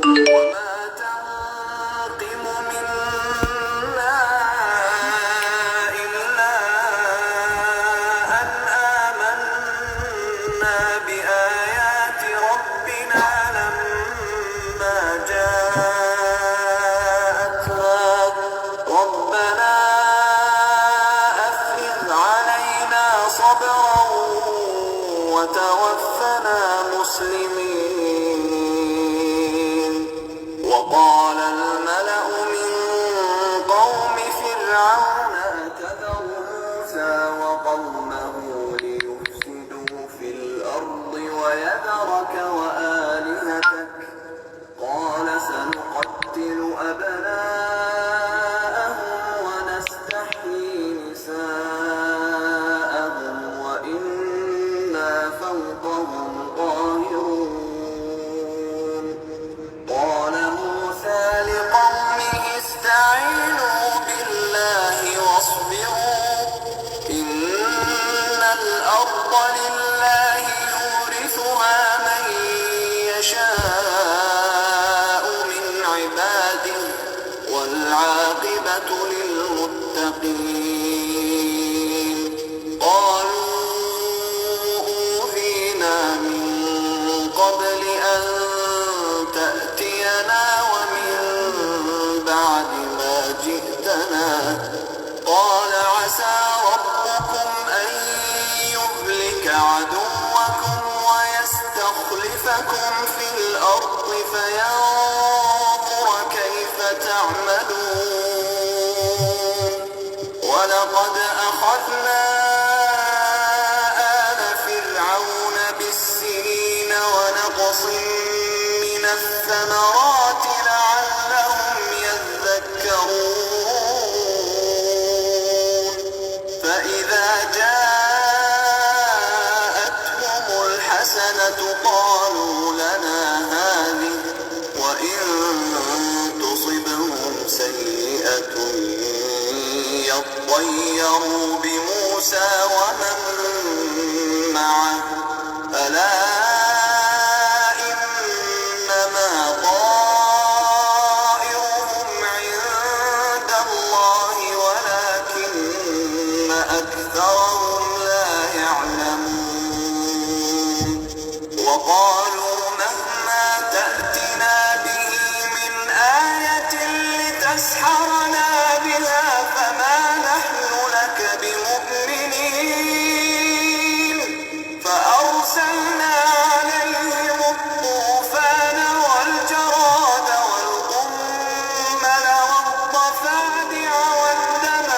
وما تنقم منا إلا أن آمنا بآيات ربنا لما جاءتنا ربنا أفرغ علينا صبرا وتوفنا مسلمين. وقال الملأ من قوم فرعون أتذر موسى وقومه ليفسدوا في الأرض ويذرك وآلهتك قال سنقتل أبناءهم ونستحيي نساءهم وإنا فوقهم قاهرون. قال موسى لقومه استعينوا بالله واصبروا إن الأرض لله يورثها من يشاء من عباده والعاقبة للمتقين. قالوا أوذينا من قبل أن تأتينا ومن بعد ما جئتنا قال عسى ربكم أن يهلك عدوكم ويستخلفكم في الأرض فينظر كيف تعملون. ولقد أخذنا آل فرعون بالسنين ونقص من الثمرات لعلهم يذكرون. فإذا جاءتهم الحسنة قالوا لنا هذه وإن تصبهم سيئة يطيروا بموسى ومن معه ألا إنما طائرهم عند الله ولكن أكثرهم لا يعلمون. وقالوا مهما تأتنا به من آية لتسحرنا بها فما نحن لك بمؤمنين. فأرسلنا عليهم الطوفان والجراد والقمل والضفادع والدم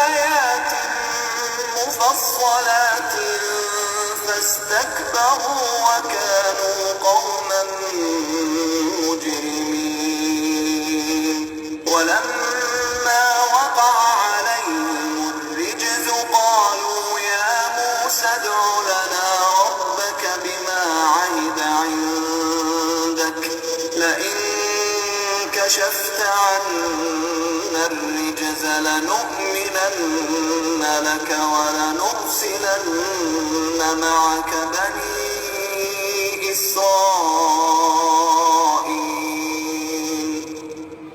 آيات مفصلات فاستكبروا وكانوا قوما مجرمين. ولما وقع عليهم الرجز قالوا يا موسى ادع لنا ربك بما عهد عندك لئن كشفت عنا الرجز لنؤمنن لك ولنرسلن معك بني إسرائيل.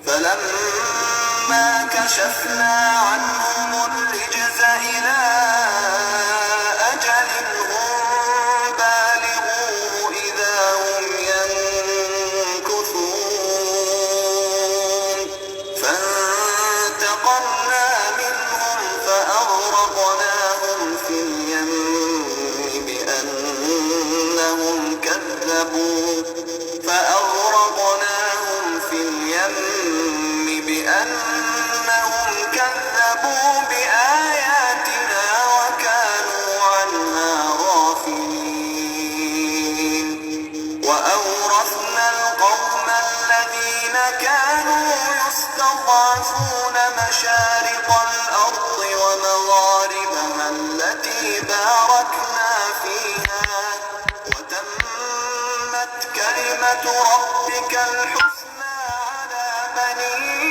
فلما كشفنا عنهم الرجز إلى أجل هم بالغوه إذا هم ينكثون. فانتقمنا منهم فأغرقناهم في اليم بأنهم كذبوا بآياتنا وكانوا عنها غافلين. وأورثنا القوم الذين كانوا يستضعفون مشارق الأرض ومغاربها التي باركنا فيها وتمت كلمة ربك الحسنى على بني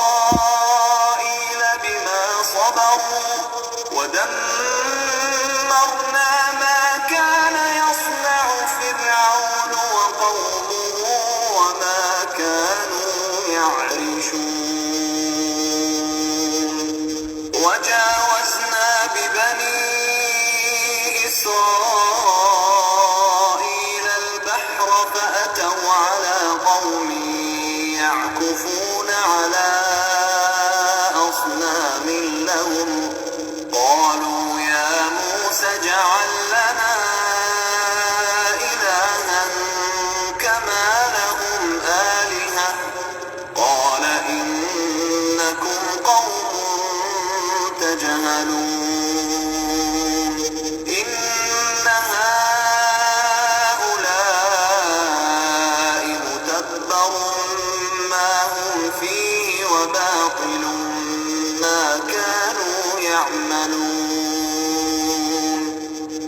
إسرائيل بما صبروا ودمرنا ما كان يصنع فرعون ما لهم آلهة قال إنكم قوم تجهلون إن هؤلاء متبر ما هم فيه وباطل ما كانوا يعملون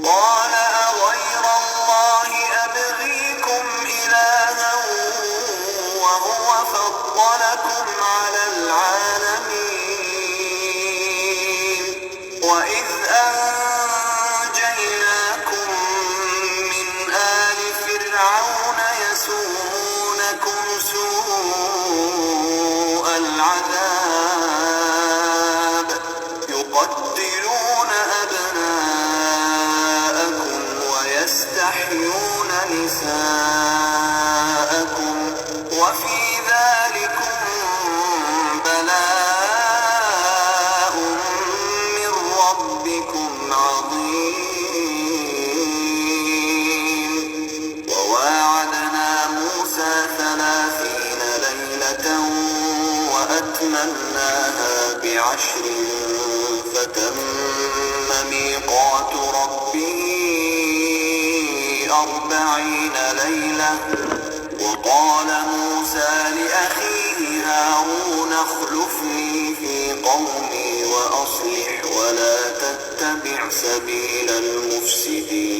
قال أغير الله أبغيكم إلها وهو فضلكم على العالمين وإذ أنجيناكم من آل فرعون يسومونكم سوء العذاب يقتلون أبناءكم ويستحيون نساءكم وفي ذلكم بلاء من ربكم عظيم وواعدنا موسى 30 ليلة وأتممناها ب10 فتم ميقات ربه 40 ليلة وقال موسى لأخيه هارون اخلفني في قومي وأصلح ولا تتبع سبيل المفسدين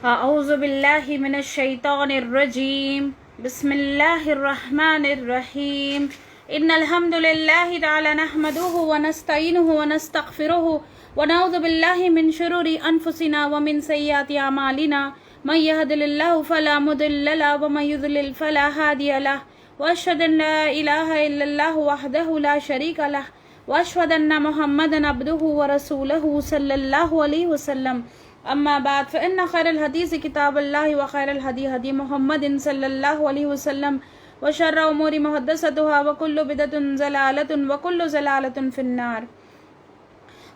اعوذ باللہ من الشیطان الرجیم بسم اللہ الرحمن الرحیم ان الحمد للہ تعالی نحمده ونستعینه ونستغفره ونعوذ باللہ من شرور انفسنا ومن سیئات اعمالنا من يهد الله فلا مضل له ومن يضلل فلا هادي له واشهد ان لا اله الا الله وحده لا شريك له واشهد ان محمدا عبده ورسوله صلی اللہ علیہ وسلم اما بعد فان خیر الحدیث کتاب اللہ وخیر الہدی ہدی محمد صلی اللہ علیہ وسلم وشر امور محدثاتها وکل بدعۃ ضلالۃ وکل ضلالۃ فی النار۔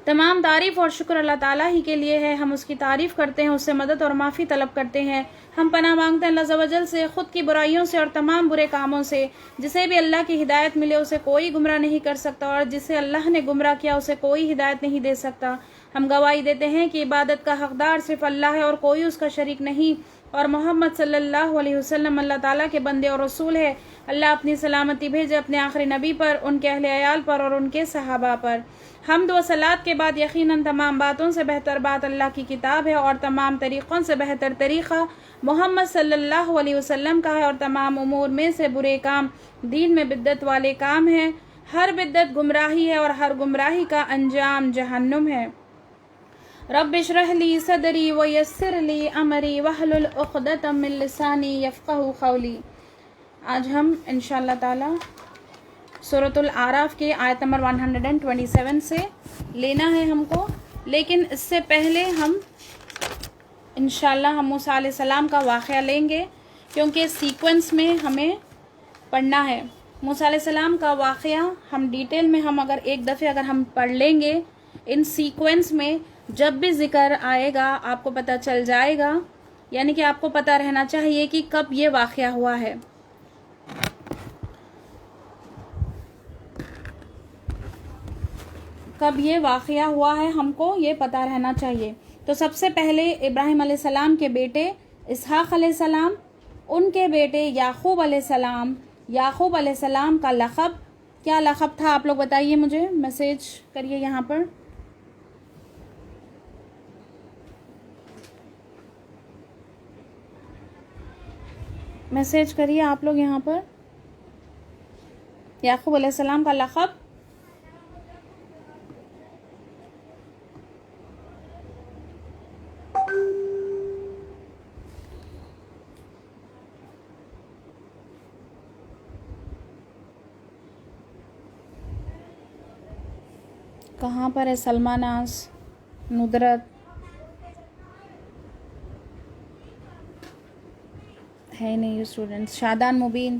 تمام تعریف اور شکر اللہ تعالیٰ ہی کے لیے ہے، ہم اس کی تعریف کرتے ہیں، اس سے مدد اور معافی طلب کرتے ہیں، ہم پناہ مانگتے ہیں اللہ عز و جل سے خود کی برائیوں سے اور تمام برے کاموں سے۔ جسے بھی اللہ کی ہدایت ملے اسے کوئی گمراہ نہیں کر سکتا، اور جسے اللہ نے گمراہ کیا اسے کوئی ہدایت نہیں دے سکتا۔ ہم گواہی دیتے ہیں کہ عبادت کا حقدار صرف اللہ ہے اور کوئی اس کا شریک نہیں، اور محمد صلی اللہ علیہ وسلم اللہ تعالیٰ کے بندے اور رسول ہے۔ اللہ اپنی سلامتی بھیجے اپنے آخری نبی پر، ان کے اہل عیال پر اور ان کے صحابہ پر۔ حمد و صلات کے بعد یقیناً تمام باتوں سے بہتر بات اللہ کی کتاب ہے، اور تمام طریقوں سے بہتر طریقہ محمد صلی اللہ علیہ وسلم کا ہے، اور تمام امور میں سے برے کام دین میں بدعت والے کام ہیں۔ ہر بدعت گمراہی ہے اور ہر گمراہی کا انجام جہنم ہے۔ رب اشرح لی صدری ویسر لی امری واحلل عقدۃ من لسانی یفقہوا قولی۔ آج ہم انشاءاللہ تعالی سورۃ الاعراف کے آیت نمبر 127 سے لینا ہے ہم کو، لیکن اس سے پہلے ہم انشاءاللہ ہم موسیٰ علیہ السلام کا واقعہ لیں گے، کیونکہ سیکوینس میں ہمیں پڑھنا ہے۔ موسیٰ علیہ السلام کا واقعہ ہم ڈیٹیل میں ہم اگر ایک دفعہ اگر ہم پڑھ لیں گے ان سیکوینس میں، جب بھی ذکر آئے گا آپ کو پتہ چل جائے گا، یعنی کہ آپ کو پتہ رہنا چاہیے کہ کب یہ واقعہ ہوا ہے۔ کب یہ واقعہ ہوا ہے ہم کو یہ پتہ رہنا چاہیے۔ تو سب سے پہلے ابراہیم علیہ السلام کے بیٹے اسحاق علیہ السلام، ان کے بیٹے یعقوب علیہ السلام۔ یعقوب علیہ السلام کا لقب کیا لقب تھا آپ لوگ بتائیے، مجھے میسیج کریے یہاں پر۔ میسیج کریے آپ لوگ یہاں پر، یعقوب علیہ السلام کا لقب کہاں پر ہے؟ سلمہ ناز، ندرت ہے نہیں، اسٹوڈنٹس شادان مبین،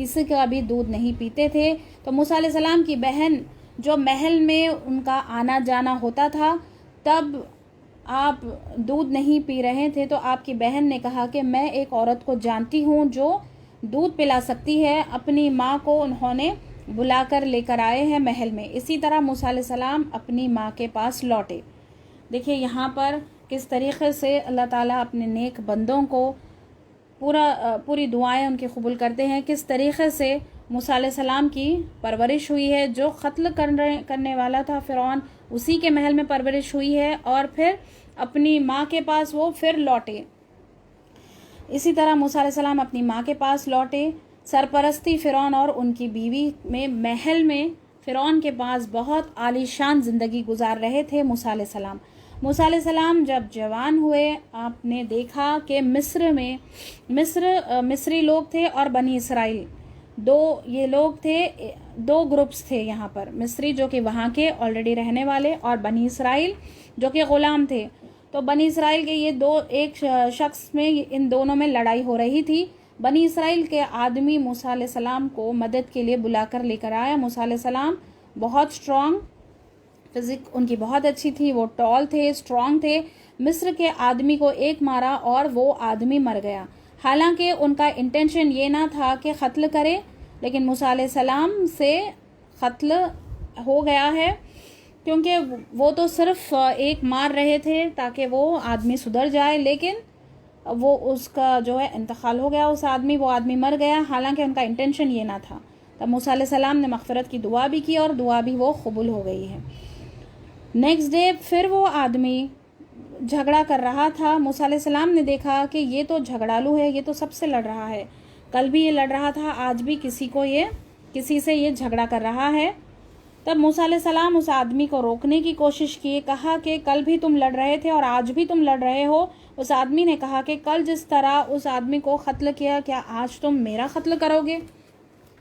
کسی کا بھی دودھ نہیں پیتے تھے. تو موسیٰ علیہ السلام کی بہن جو محل میں ان کا آنا جانا ہوتا تھا تب آپ دودھ نہیں پی رہے تھے، تو آپ کی بہن نے کہا کہ میں ایک عورت کو جانتی ہوں جو دودھ پلا سکتی ہے. اپنی ماں کو انہوں نے بلا کر لے کر آئے ہیں محل میں. اسی طرح موسیٰ علیہ السلام اپنی ماں کے پاس لوٹے. دیکھیے یہاں پر کس طریقے سے اللہ تعالیٰ اپنے نیک بندوں کو پوری دعائیں ان کی قبول کرتے ہیں. کس طریقے سے موسیٰ علیہ السلام کی پرورش ہوئی ہے. جو قتل کرنے والا تھا فرعون، اسی کے محل میں پرورش ہوئی ہے، اور پھر اپنی ماں کے پاس وہ پھر لوٹے. اسی طرح موسیٰ علیہ السلام اپنی ماں کے پاس لوٹے. سرپرستی فرعون اور ان کی بیوی میں محل میں فرعون کے پاس بہت عالی شان زندگی گزار رہے تھے موسیٰ علیہ السلام. موسیٰ علیہ السلام جب جوان ہوئے، آپ نے دیکھا کہ مصری لوگ تھے اور بنی اسرائیل، یہ لوگ تھے، دو گروپس تھے یہاں پر. مصری جو کہ وہاں کے آلریڈی رہنے والے، اور بنی اسرائیل جو کہ غلام تھے. تو بنی اسرائیل کے یہ ایک شخص میں ان دونوں میں لڑائی ہو رہی تھی. بنی اسرائیل کے آدمی موسیٰ علیہ السلام کو مدد کے لیے بلا کر لے کر آیا. موسیٰ علیہ السلام بہت اسٹرانگ، فزک ان کی بہت اچھی تھی، وہ ٹال تھے، اسٹرانگ تھے. مصر کے آدمی کو ایک مارا اور وہ آدمی مر گیا. حالانکہ ان کا انٹینشن یہ نہ تھا کہ قتل کرے، لیکن موسیٰ علیہ السلام سے قتل ہو گیا ہے، کیونکہ وہ تو صرف ایک مار رہے تھے تاکہ وہ آدمی سدھر جائے، لیکن وہ اس کا جو ہے انتقال ہو گیا. وہ آدمی مر گیا، حالانکہ ان کا انٹینشن یہ نہ تھا. تب موسیٰ علیہ السلام نے مغفرت کی دعا بھی کی اور دعا بھی وہ قبول ہو گئی ہے. نیکسٹ ڈے پھر وہ آدمی جھگڑا کر رہا تھا. موسیٰ علیہ السلام نے دیکھا کہ یہ تو جھگڑالو ہے، یہ تو سب سے لڑ رہا ہے. کل بھی یہ لڑ رہا تھا، آج بھی کسی سے یہ جھگڑا کر رہا ہے. تب موسیٰ علیہ السلام اس آدمی کو روکنے کی کوشش کی. کہا کہ کل بھی تم لڑ رہے تھے اور آج بھی تم لڑ رہے ہو. اس آدمی نے کہا کہ کل جس طرح اس آدمی کو قتل کیا، کیا آج تم میرا قتل کرو گے؟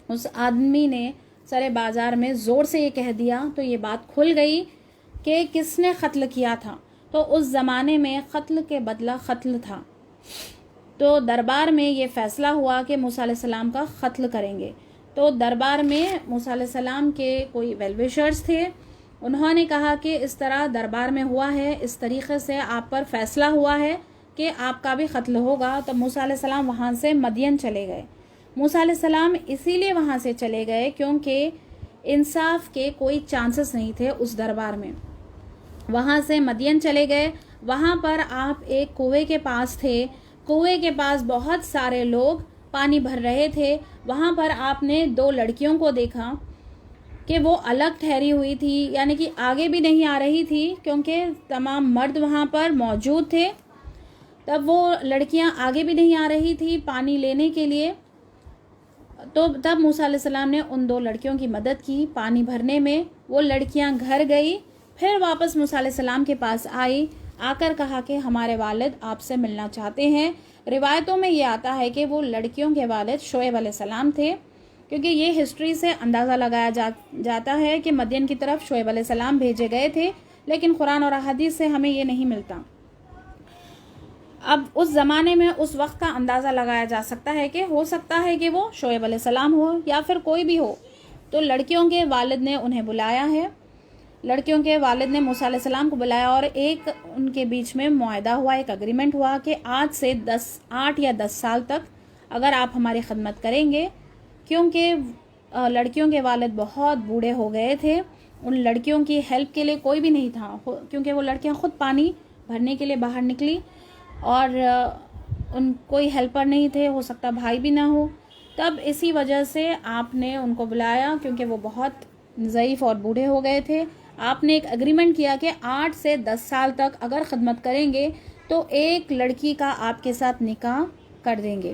اس آدمی نے سرے بازار میں زور سے یہ کہہ دیا. تو یہ بات کھل گئی کہ کس نے قتل کیا تھا. تو اس زمانے میں قتل کے بدلہ قتل تھا. تو دربار میں یہ فیصلہ ہوا کہ موسیٰ علیہ السلام کا قتل کریں گے. تو دربار میں موسیٰ علیہ السلام کے کوئی ویل وشرز تھے، انہوں نے کہا کہ اس طرح دربار میں ہوا ہے، اس طریقے سے آپ پر فیصلہ ہوا ہے کہ آپ کا بھی قتل ہوگا. تو موسیٰ علیہ السلام وہاں سے مدین چلے گئے. موسیٰ علیہ السلام اسی لیے وہاں سے چلے گئے کیونکہ انصاف کے کوئی چانسز نہیں تھے اس دربار میں. وہاں سے مدین چلے گئے. وہاں پر آپ ایک کنویں کے پاس تھے. کنویں کے پاس بہت سارے لوگ پانی بھر رہے تھے. وہاں پر آپ نے دو لڑکیوں کو دیکھا کہ وہ الگ ٹھہری ہوئی تھی، یعنی کہ آگے بھی نہیں آ رہی تھی کیونکہ تمام مرد وہاں پر موجود تھے. تب وہ لڑکیاں آگے بھی نہیں آ رہی تھی پانی لینے کے لیے. تو تب موسیٰ علیہ السلام نے ان دو لڑکیوں کی مدد کی پانی بھرنے میں. وہ لڑکیاں گھر گئی، پھر واپس موسیٰ علیہ السلام کے پاس آئی. آ کر کہا کہ ہمارے والد آپ سے ملنا چاہتے ہیں. روایتوں میں یہ آتا ہے کہ وہ لڑکیوں کے والد شعیب علیہ السلام تھے، کیونکہ یہ ہسٹری سے اندازہ لگایا جاتا ہے کہ مدین کی طرف شعیب علیہ السلام بھیجے گئے تھے، لیکن قرآن اور احادیث سے ہمیں یہ نہیں ملتا. اب اس زمانے میں اس وقت کا اندازہ لگایا جا سکتا ہے کہ ہو سکتا ہے کہ وہ شعیب علیہ السلام ہو یا پھر کوئی بھی ہو. تو لڑکیوں کے والد نے انہیں بلایا ہے. لڑکیوں کے والد نے موسیٰ علیہ السلام کو بلایا اور ایک ان کے بیچ میں معاہدہ ہوا، ایک اگریمنٹ ہوا کہ آج سے 8 یا 10 سال تک اگر آپ ہماری خدمت کریں گے، کیونکہ لڑکیوں کے والد بہت بوڑھے ہو گئے تھے. ان لڑکیوں کی ہیلپ کے لیے کوئی بھی نہیں تھا، کیونکہ وہ لڑکیاں خود پانی بھرنے کے لیے باہر نکلی اور ان کوئی ہیلپر نہیں تھے، ہو سکتا بھائی بھی نہ ہو. تب اسی وجہ سے آپ نے ان کو بلایا، کیونکہ وہ بہت ضعیف اور بوڑھے ہو گئے تھے. آپ نے ایک اگریمنٹ کیا کہ 8 سے 10 سال تک اگر خدمت کریں گے تو ایک لڑکی کا آپ کے ساتھ نکاح کر دیں گے.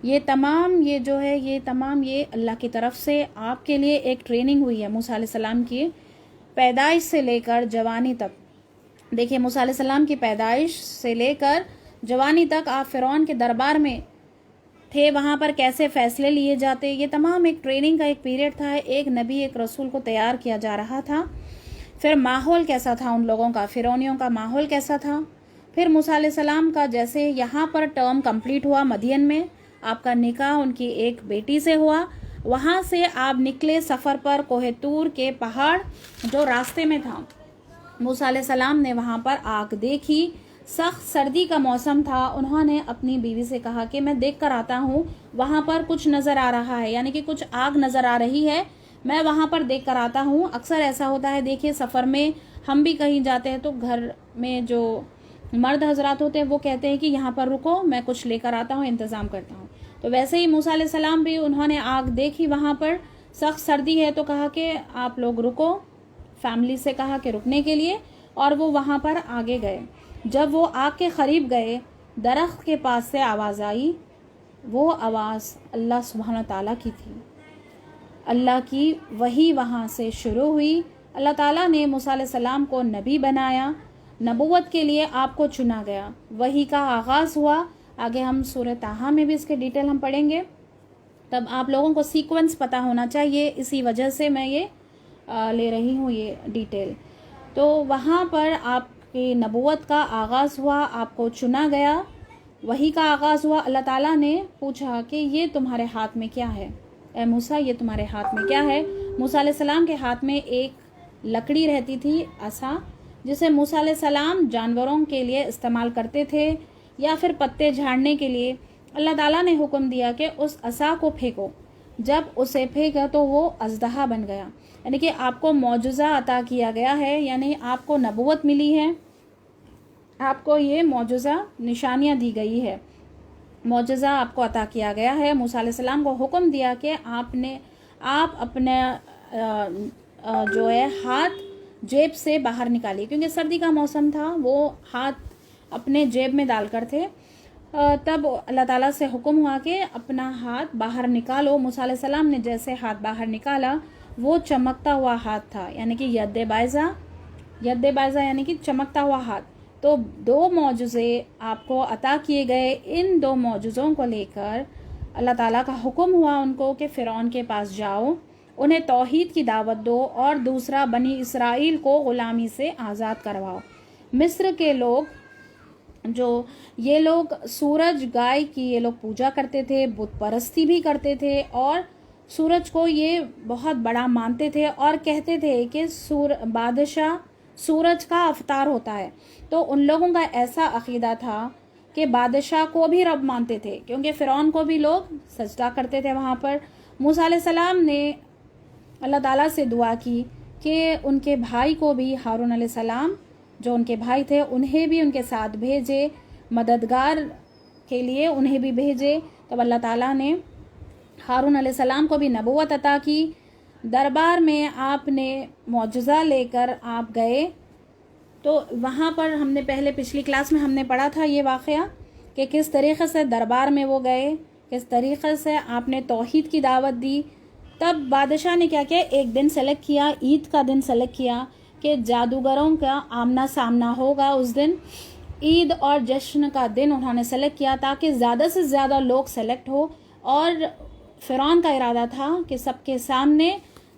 یہ تمام یہ اللہ کی طرف سے آپ کے لیے ایک ٹریننگ ہوئی ہے موسیٰ علیہ السلام کی پیدائش سے لے کر جوانی تک. دیکھیے موسیٰ علیہ السلام کی پیدائش سے لے کر جوانی تک آپ فرعون کے دربار میں تھے، وہاں پر کیسے فیصلے لیے جاتے، یہ تمام ایک ٹریننگ کا ایک پیریڈ تھا. ایک نبی، ایک رسول کو تیار کیا جا رہا تھا. پھر ماحول کیسا تھا ان لوگوں کا، فرعونیوں کا ماحول کیسا تھا. پھر موسیٰ علیہ السلام کا جیسے یہاں پر ٹرم کمپلیٹ ہوا مدین میں، آپ کا نکاح ان کی ایک بیٹی سے ہوا. وہاں سے آپ نکلے سفر پر کوہ طور کے پہاڑ جو راستے میں تھا. موسیٰ علیہ السلام نے وہاں پر آگ دیکھی. سخت سردی کا موسم تھا. انہوں نے اپنی بیوی سے کہا کہ میں دیکھ کر آتا ہوں, وہاں پر کچھ نظر آ رہا ہے, یعنی کہ کچھ آگ نظر آ رہی ہے, میں وہاں پر دیکھ کر آتا ہوں. اکثر ایسا ہوتا ہے, دیکھیے سفر میں ہم بھی کہیں جاتے ہیں تو گھر میں جو مرد حضرات ہوتے ہیں وہ کہتے ہیں کہ یہاں پر رکو, میں کچھ لے کر آتا ہوں, انتظام کرتا ہوں. تو ویسے ہی موسیٰ علیہ السلام بھی انہوں نے آگ دیکھی, وہاں پر سخت سردی ہے تو کہا کہ آپ لوگ رکو, فیملی سے کہا کہ رکنے کے لیے, اور وہ وہاں پر آگے گئے. جب وہ آگ کے قریب گئے, درخت کے پاس سے آواز آئی. وہ آواز اللہ سبحانہ تعالیٰ کی تھی. اللہ کی وحی وہاں سے شروع ہوئی. اللہ تعالیٰ نے موسیٰ علیہ السلام کو نبی بنایا, نبوت کے لیے آپ کو چنا گیا. وحی کا آغاز ہوا. آگے ہم سورہ طٰہٰ میں بھی اس کے ڈیٹیل ہم پڑھیں گے, تب آپ لوگوں کو سیکوینس پتہ ہونا چاہیے, اسی وجہ سے میں یہ لے رہی ہوں یہ ڈیٹیل. تو وہاں پر آپ کی نبوت کا آغاز ہوا, آپ کو چنا گیا, وحی کا آغاز ہوا. اللہ تعالیٰ نے پوچھا کہ یہ تمہارے ہاتھ میں کیا ہے, اے موسیٰ یہ تمہارے ہاتھ میں کیا ہے. موسیٰ علیہ السلام کے ہاتھ میں ایک لکڑی رہتی تھی, عصا, جسے موسیٰ علیہ السلام جانوروں کے لیے استعمال کرتے تھے یا پھر پتے جھاڑنے کے لیے. اللہ تعالیٰ نے حکم دیا کہ اس عصا کو پھینکو. جب اسے پھینکا تو وہ اژدہا بن گیا. یعنی کہ آپ کو معجزہ عطا کیا گیا ہے, یعنی آپ کو نبوت ملی ہے, آپ کو یہ معجزہ نشانیاں دی گئی ہے, معجزہ آپ کو عطا کیا گیا ہے. موسیٰ علیہ السلام کو حکم دیا کہ آپ اپنے جو ہے ہاتھ جیب سے باہر نکالیے, کیونکہ سردی کا موسم تھا, وہ ہاتھ اپنے جیب میں ڈال کر تھے. تب اللہ تعالیٰ سے حکم ہوا کہ اپنا ہاتھ باہر نکالو. موسیٰ علیہ السلام نے جیسے ہاتھ باہر نکالا, وہ چمکتا ہوا ہاتھ تھا, یعنی کہ ید بائزہ یعنی کہ چمکتا ہوا ہاتھ. تو 2 معجزے آپ کو عطا کیے گئے. ان 2 معجزوں کو لے کر اللہ تعالیٰ کا حکم ہوا ان کو کہ فرعون کے پاس جاؤ, انہیں توحید کی دعوت دو, اور دوسرا بنی اسرائیل کو غلامی سے آزاد کرواؤ. مصر کے لوگ جو یہ لوگ سورج گائے کی یہ لوگ پوجا کرتے تھے, بت پرستی بھی کرتے تھے, اور سورج کو یہ بہت بڑا مانتے تھے, اور کہتے تھے کہ بادشاہ سورج کا افطار ہوتا ہے. تو ان لوگوں کا ایسا عقیدہ تھا کہ بادشاہ کو بھی رب مانتے تھے, کیونکہ فرعون کو بھی لوگ سجدہ کرتے تھے وہاں پر. موسیٰ علیہ السلام نے اللہ تعالیٰ سے دعا کی کہ ان کے بھائی کو بھی, ہارون علیہ السلام جو ان کے بھائی تھے, انہیں بھی ان کے ساتھ بھیجے, مددگار کے لیے انہیں بھی بھیجے. تب اللہ تعالیٰ نے ہارون علیہ السلام کو بھی نبوت عطا کی. دربار میں آپ نے معجزہ لے کر آپ گئے. تو وہاں پر ہم نے پچھلی کلاس میں ہم نے پڑھا تھا یہ واقعہ کہ کس طریقے سے دربار میں وہ گئے, کس طریقے سے آپ نے توحید کی دعوت دی. تب بادشاہ نے کیا کیا, ایک دن سلیکٹ کیا, عید کا دن سلیکٹ کیا کہ جادوگروں کا آمنا سامنا ہوگا اس دن. عید اور جشن کا دن انہوں نے سلیکٹ کیا تاکہ زیادہ سے زیادہ لوگ سلیکٹ ہو. اور فرعون کا ارادہ تھا کہ سب کے سامنے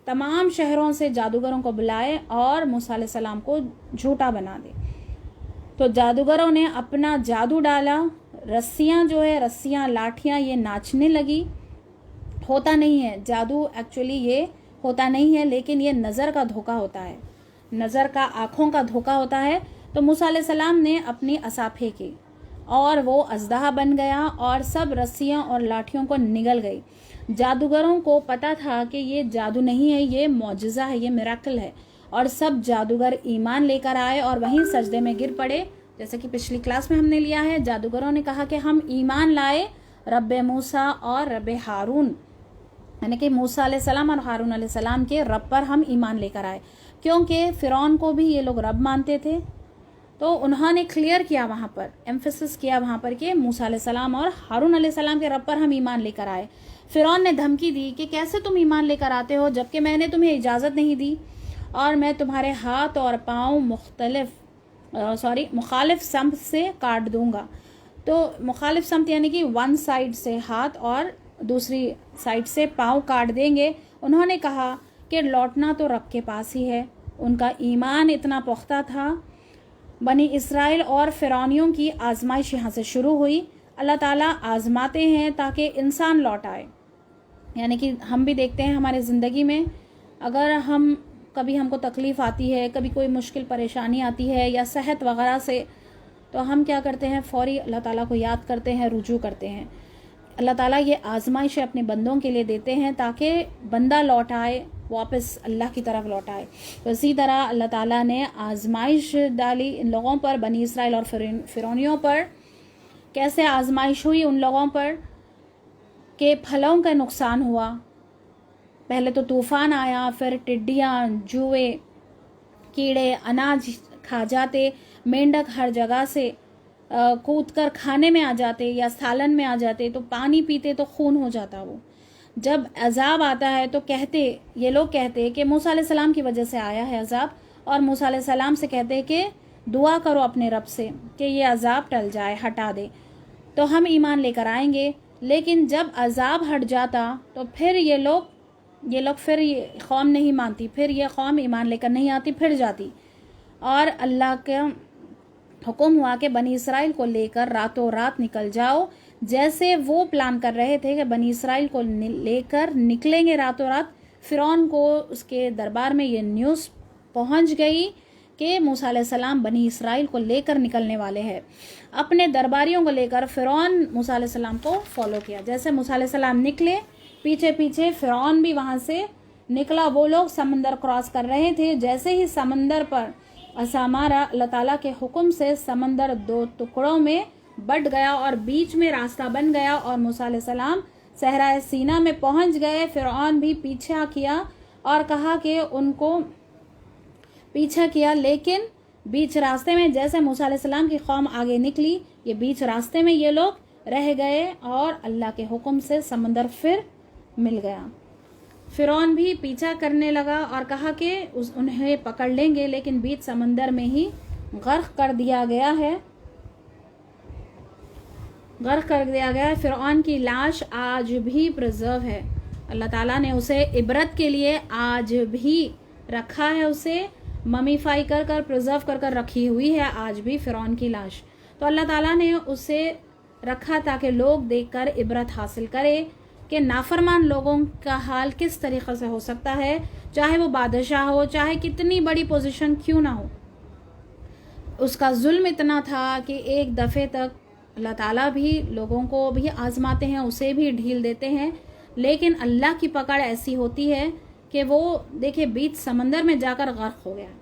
تمام شہروں سے جادوگروں کو بلائے اور موسیٰ علیہ السلام کو جھوٹا بنا دے. تو جادوگروں نے اپنا جادو ڈالا. رسیاں لاٹھیاں یہ ناچنے لگی. ہوتا نہیں ہے جادو, ایکچولی یہ ہوتا نہیں ہے, لیکن یہ نظر کا دھوکہ ہوتا ہے, نظر کا, آنکھوں کا دھوکہ ہوتا ہے. تو موسیٰ علیہ السلام نے اپنی عصا پھینکی اور وہ اژدہا بن گیا, اور سب رسیاں اور لاٹھیوں کو نگل گئی. جادوگروں کو پتہ تھا کہ یہ جادو نہیں ہے, یہ معجزہ ہے, یہ میراکل ہے, اور سب جادوگر ایمان لے کر آئے اور وہیں سجدے میں گر پڑے. جیسے کہ پچھلی کلاس میں ہم نے لیا ہے, جادوگروں نے کہا کہ ہم ایمان لائے رب موسیٰ اور رب ہارون, یعنی کہ موسیٰ علیہ السلام اور ہارون علیہ السلام کے رب پر ہم ایمان لے کر آئے, کیونکہ فرعون کو بھی یہ لوگ رب مانتے تھے. تو انہوں نے کلیئر کیا وہاں پر, ایمفیسس کیا وہاں پر کہ موسیٰ علیہ السلام اور ہارون علیہ السلام کے رب پر ہم ایمان لے کر آئے. فرعون نے دھمکی دی کہ کیسے تم ایمان لے کر آتے ہو جبکہ میں نے تمہیں اجازت نہیں دی, اور میں تمہارے ہاتھ اور پاؤں مخالف سمت سے کاٹ دوں گا. تو مخالف سمت یعنی کہ ون سائڈ سے ہاتھ اور دوسری سائڈ سے پاؤں کاٹ دیں گے. انہوں نے کہا کہ لوٹنا تو رب کے پاس ہی ہے. ان کا ایمان اتنا پختہ تھا. بنی اسرائیل اور فرعونیوں کی آزمائش یہاں سے شروع ہوئی. اللہ تعالیٰ آزماتے ہیں تاکہ انسان لوٹ آئے. یعنی کہ ہم بھی دیکھتے ہیں ہمارے زندگی میں اگر کبھی ہم کو تکلیف آتی ہے، کبھی کوئی مشکل پریشانی آتی ہے یا صحت وغیرہ سے، تو ہم کیا کرتے ہیں، فوری اللہ تعالیٰ کو یاد کرتے ہیں، رجوع کرتے ہیں۔ اللہ تعالیٰ یہ آزمائشیں اپنے بندوں کے لیے دیتے ہیں تاکہ بندہ لوٹ آئے، واپس اللہ کی طرف لوٹ آئے۔ تو اسی طرح اللہ تعالیٰ نے آزمائش ڈالی ان لوگوں پر، بنی اسرائیل اور فرعونیوں پر۔ کیسے آزمائش ہوئی ان لوگوں پر کہ پھلوں کا نقصان ہوا، پہلے تو طوفان آیا، پھر ٹڈیاں، جوئے، کیڑے اناج کھا جاتے، مینڈک ہر جگہ سے کود کر کھانے میں آ جاتے یا سالن میں آ جاتے، تو پانی پیتے تو خون ہو جاتا وہ۔ جب عذاب آتا ہے تو یہ لوگ کہتے کہ موسیٰ علیہ السلام کی وجہ سے آیا ہے عذاب، اور موسیٰ علیہ السلام سے کہتے کہ دعا کرو اپنے رب سے کہ یہ عذاب ٹل جائے، ہٹا دے، تو ہم ایمان لے کر آئیں گے۔ لیکن جب عذاب ہٹ جاتا تو پھر یہ لوگ پھر یہ قوم نہیں مانتی، پھر یہ قوم ایمان لے کر نہیں آتی، پھر جاتی، اور اللہ کا حکم ہوا کہ بنی اسرائیل کو لے کر راتوں رات نکل جاؤ۔ جیسے وہ پلان کر رہے تھے کہ بنی اسرائیل کو لے کر نکلیں گے راتوں رات، فرعون کو اس کے دربار میں یہ نیوز پہنچ گئی کہ موسیٰ علیہ السلام بنی اسرائیل کو لے کر نکلنے والے ہیں۔ اپنے درباریوں کو لے کر فرعون موسیٰ علیہ السلام کو فالو کیا۔ جیسے موسیٰ علیہ السلام نکلے، پیچھے پیچھے فرعون بھی وہاں سے نکلا۔ وہ لوگ سمندر کراس کر رہے تھے، جیسے ہی سمندر پر ایسا مارا، اللہ تعالیٰ کے حکم سے سمندر 2 ٹکڑوں میں بٹ گیا اور بیچ میں راستہ بن گیا، اور موسیٰ علیہ السلام صحرائے سینا میں پہنچ گئے۔ فرعون بھی پیچھا کیا اور کہا کہ ان کو پیچھا کیا، لیکن بیچ راستے میں جیسے موسیٰ علیہ السلام کی قوم آگے نکلی، یہ بیچ راستے میں یہ لوگ رہ گئے اور اللہ کے حکم سے سمندر پھر مل گیا۔ فرعون بھی پیچھا کرنے لگا اور کہا کہ انہیں پکڑ لیں گے، لیکن بیچ سمندر میں ہی غرق کر دیا گیا ہے۔ فرعون کی لاش آج بھی پرزرو ہے، اللہ تعالیٰ نے اسے عبرت کے لیے آج بھی رکھا ہے، اسے ممیفائی کر پرزرو کر رکھی ہوئی ہے آج بھی فرعون کی لاش۔ تو اللہ تعالیٰ نے اسے رکھا تاکہ لوگ دیکھ کر عبرت حاصل کرے کہ نافرمان لوگوں کا حال کس طریقے سے ہو سکتا ہے، چاہے وہ بادشاہ ہو، چاہے کتنی بڑی پوزیشن کیوں نہ ہو۔ اس کا ظلم اتنا تھا کہ ایک دفعے تک اللہ تعالیٰ بھی لوگوں کو بھی آزماتے ہیں، اسے بھی ڈھیل دیتے ہیں، لیکن اللہ کی پکڑ ایسی ہوتی ہے کہ وہ دیکھے بیچ سمندر میں جا کر غرق ہو گیا،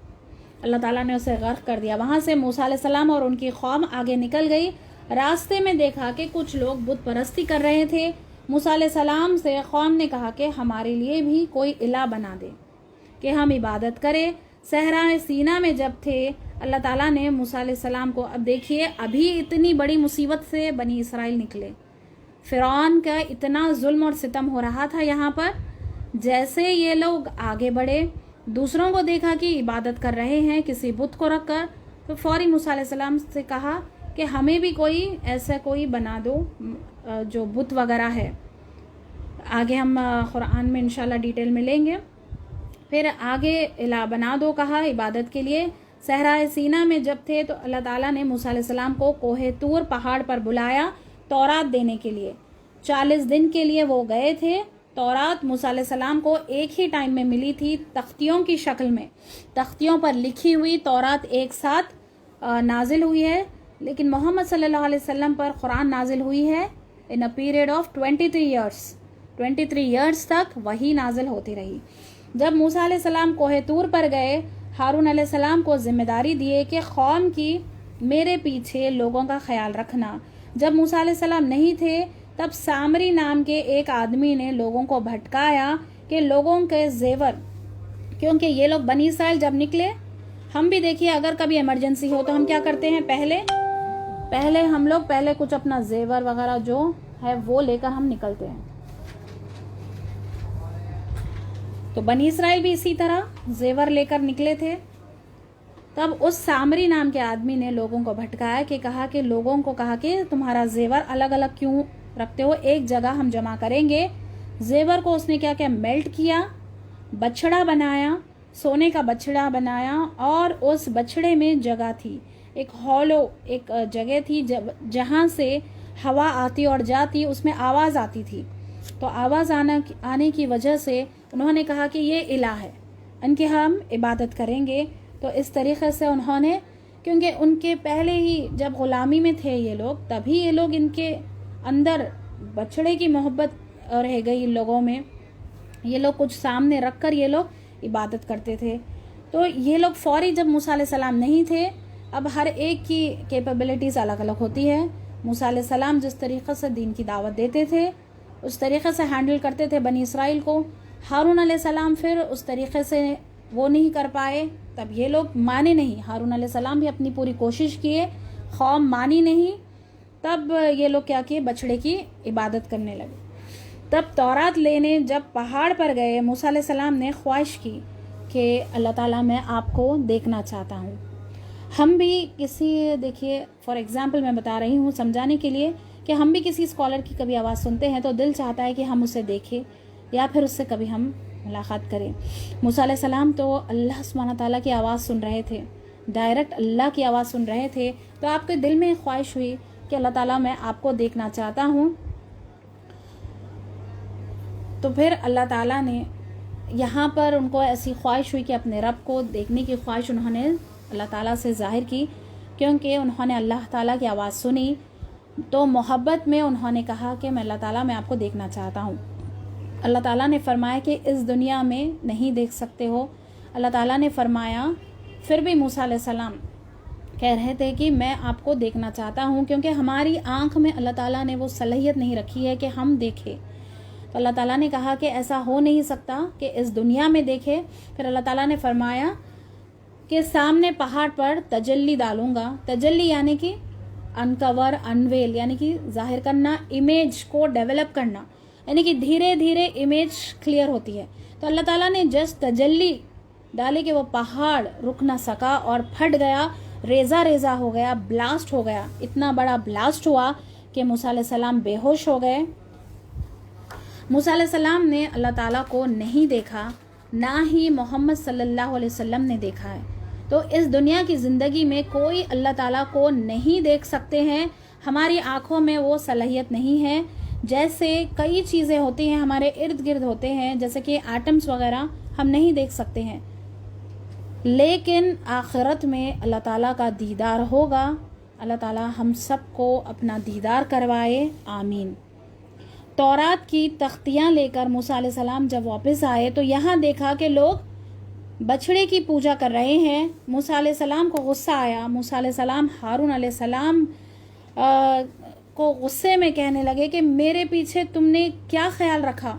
اللہ تعالیٰ نے اسے غرق کر دیا۔ وہاں سے موسیٰ علیہ السلام اور ان کی قوم آگے نکل گئی۔ راستے میں دیکھا کہ کچھ لوگ بت پرستی کر رہے تھے۔ موسیٰ علیہ السلام سے قوم نے کہا کہ ہمارے لیے بھی کوئی الہ بنا دے کہ ہم عبادت کریں۔ صحرائے سینا میں جب تھے، اللہ تعالیٰ نے موسیٰ علیہ السلام کو، اب دیکھیے ابھی اتنی بڑی مصیبت سے بنی اسرائیل نکلے، فرعون کا اتنا ظلم اور ستم ہو رہا تھا یہاں پر، جیسے یہ لوگ آگے بڑھے، دوسروں کو دیکھا کہ عبادت کر رہے ہیں کسی بت کو رکھ کر، تو فوری موسیٰ علیہ السلام سے کہا کہ ہمیں بھی کوئی بنا دو جو بت وغیرہ ہے۔ آگے ہم قرآن میں انشاءاللہ ڈیٹیل میں لیں گے۔ پھر آگے الہ بنا دو کہا عبادت کے لیے۔ صحرائے سینا میں جب تھے تو اللہ تعالیٰ نے موسیٰ علیہ السلام کو کوہ طور پہاڑ پر بلایا تورات دینے کے لیے۔ 40 دن کے لیے وہ گئے تھے۔ تورات موسیٰ علیہ السلام کو ایک ہی ٹائم میں ملی تھی، تختیوں کی شکل میں، تختیوں پر لکھی ہوئی تورات ایک ساتھ نازل ہوئی ہے، لیکن محمد صلی اللہ علیہ وسلم پر قرآن نازل ہوئی ہے in a period of 23 years تک وہی نازل ہوتی رہی۔ جب موسیٰ علیہ السلام کوہ طور پر گئے، ہارون علیہ السلام کو ذمہ داری دیے کہ قوم کی میرے پیچھے لوگوں کا خیال رکھنا۔ جب موسیٰ علیہ السلام نہیں تھے تب سامری نام کے ایک آدمی نے لوگوں کو بھٹکایا کہ لوگوں کے زیور، کیونکہ یہ لوگ بنی اسرائیل جب نکلے، ہم بھی دیکھیے اگر کبھی ایمرجنسی ہو تو ہم کیا کرتے ہیں، ہم لوگ کچھ اپنا زیور وغیرہ جو ہے وہ لے کر ہم نکلتے ہیں۔ تو بنی اسرائیل بھی اسی طرح زیور لے کر نکلے تھے۔ تب اس سامری نام کے آدمی نے لوگوں کو بھٹکایا کہ لوگوں کو کہا کہ تمہارا زیور الگ الگ کیوں رکھتے ہو، ایک جگہ ہم جمع کریں گے۔ زیور کو اس نے کیا میلٹ کیا، بچڑا بنایا، سونے کا بچڑا بنایا، اور اس بچڑے میں جگہ تھی، ایک ہالو جگہ تھی جہاں سے ہوا آتی اور جاتی، اس میں آواز آتی تھی۔ تو آواز آنے کی وجہ سے انہوں نے کہا کہ یہ الہ ہے، ان کی ہم عبادت کریں گے۔ تو اس طریقے سے انہوں نے، کیونکہ ان کے پہلے ہی جب غلامی میں تھے یہ لوگ، تبھی یہ لوگ ان کے اندر بچڑے کی محبت رہ گئی ان لوگوں میں، یہ لوگ کچھ سامنے رکھ کر یہ لوگ عبادت کرتے تھے۔ تو یہ لوگ فوری، جب موسیٰ علیہ السلام نہیں تھے، اب ہر ایک کی کیپیبلٹیز الگ الگ ہوتی ہے۔ موسیٰ علیہ السلام جس طریقے سے دین کی دعوت دیتے تھے اس طریقے سے ہینڈل کرتے تھے بنی اسرائیل کو، ہارون علیہ السلام پھر اس طریقے سے وہ نہیں کر پائے، تب یہ لوگ مانے نہیں۔ ہارون علیہ السلام بھی اپنی پوری کوشش کیے، قوم مانی نہیں، تب یہ لوگ کیا کیے، بچڑے کی عبادت کرنے لگے۔ تب تورات لینے جب پہاڑ پر گئے، موسیٰ علیہ السلام نے خواہش کی کہ اللہ تعالیٰ میں آپ کو دیکھنا چاہتا ہوں۔ ہم بھی دیکھیے فار ایگزامپل میں بتا رہی ہوں سمجھانے کے لیے، کہ ہم بھی کسی اسکالر کی کبھی آواز سنتے ہیں تو دل چاہتا ہے کہ ہم اسے دیکھیں یا پھر اس سے کبھی ہم ملاقات کریں۔ موسیٰ علیہ السلام تو اللہ سبحانہ تعالیٰ کی آواز سن رہے تھے، ڈائریکٹ اللہ کی آواز سن رہے تھے، تو آپ کے دل میں خواہش ہوئی کہ اللہ تعالیٰ میں آپ کو دیکھنا چاہتا ہوں۔ تو پھر اللہ تعالیٰ نے یہاں پر ان کو ایسی خواہش ہوئی کہ اپنے رب کو دیکھنے کی خواہش انہوں نے اللہ تعالیٰ سے ظاہر کی، کیونکہ انہوں نے اللہ تعالیٰ کی آواز سنی، تو محبت میں انہوں نے کہا کہ میں اللہ تعالیٰ میں آپ کو دیکھنا چاہتا ہوں۔ اللہ تعالیٰ نے فرمایا کہ اس دنیا میں نہیں دیکھ سکتے ہو۔ اللہ تعالیٰ نے فرمایا، پھر بھی موسیٰ علیہ السلام کہہ رہے تھے کہ میں آپ کو دیکھنا چاہتا ہوں، کیونکہ ہماری آنکھ میں اللہ تعالیٰ نے وہ صلاحیت نہیں رکھی ہے کہ ہم دیکھیں۔ تو اللہ تعالیٰ نے کہا کہ ایسا ہو نہیں سکتا کہ اس دنیا میں دیکھے۔ پھر اللہ تعالیٰ نے فرمایا کہ سامنے پہاڑ پر تجلی ڈالوں گا۔ تجلی یعنی کہ انکور، انویل یعنی کہ ظاہر کرنا، امیج کو ڈیولپ کرنا، یعنی کہ دھیرے دھیرے امیج کلیئر ہوتی ہے۔ تو اللہ تعالیٰ نے جس تجلی ڈالی کہ وہ پہاڑ رک نہ سکا اور پھٹ گیا، ریزہ ریزہ ہو گیا، بلاسٹ ہو گیا، اتنا بڑا بلاسٹ ہوا کہ موسیٰ علیہ السلام بے ہوش ہو گئے۔ موسیٰ علیہ السلام نے اللہ تعالیٰ کو نہیں دیکھا، نہ ہی محمد صلی اللہ علیہ وسلم نے دیکھا ہے۔ تو اس دنیا کی زندگی میں کوئی اللہ تعالیٰ کو نہیں دیکھ سکتے ہیں، ہماری آنکھوں میں وہ صلاحیت نہیں ہے۔ جیسے کئی چیزیں ہوتی ہیں ہمارے ارد گرد ہوتے ہیں، جیسے کہ ایٹمز وغیرہ ہم نہیں دیکھ سکتے ہیں، لیکن آخرت میں اللہ تعالیٰ کا دیدار ہوگا۔ اللہ تعالیٰ ہم سب کو اپنا دیدار کروائے، آمین۔ تورات کی تختیاں لے کر موسیٰ علیہ السلام جب واپس آئے تو یہاں دیکھا کہ لوگ بچڑے کی پوجا کر رہے ہیں۔ موسیٰ علیہ السلام کو غصہ آیا۔ موسیٰ علیہ السلام ہارون علیہ السلام کو غصے میں کہنے لگے کہ میرے پیچھے تم نے کیا خیال رکھا،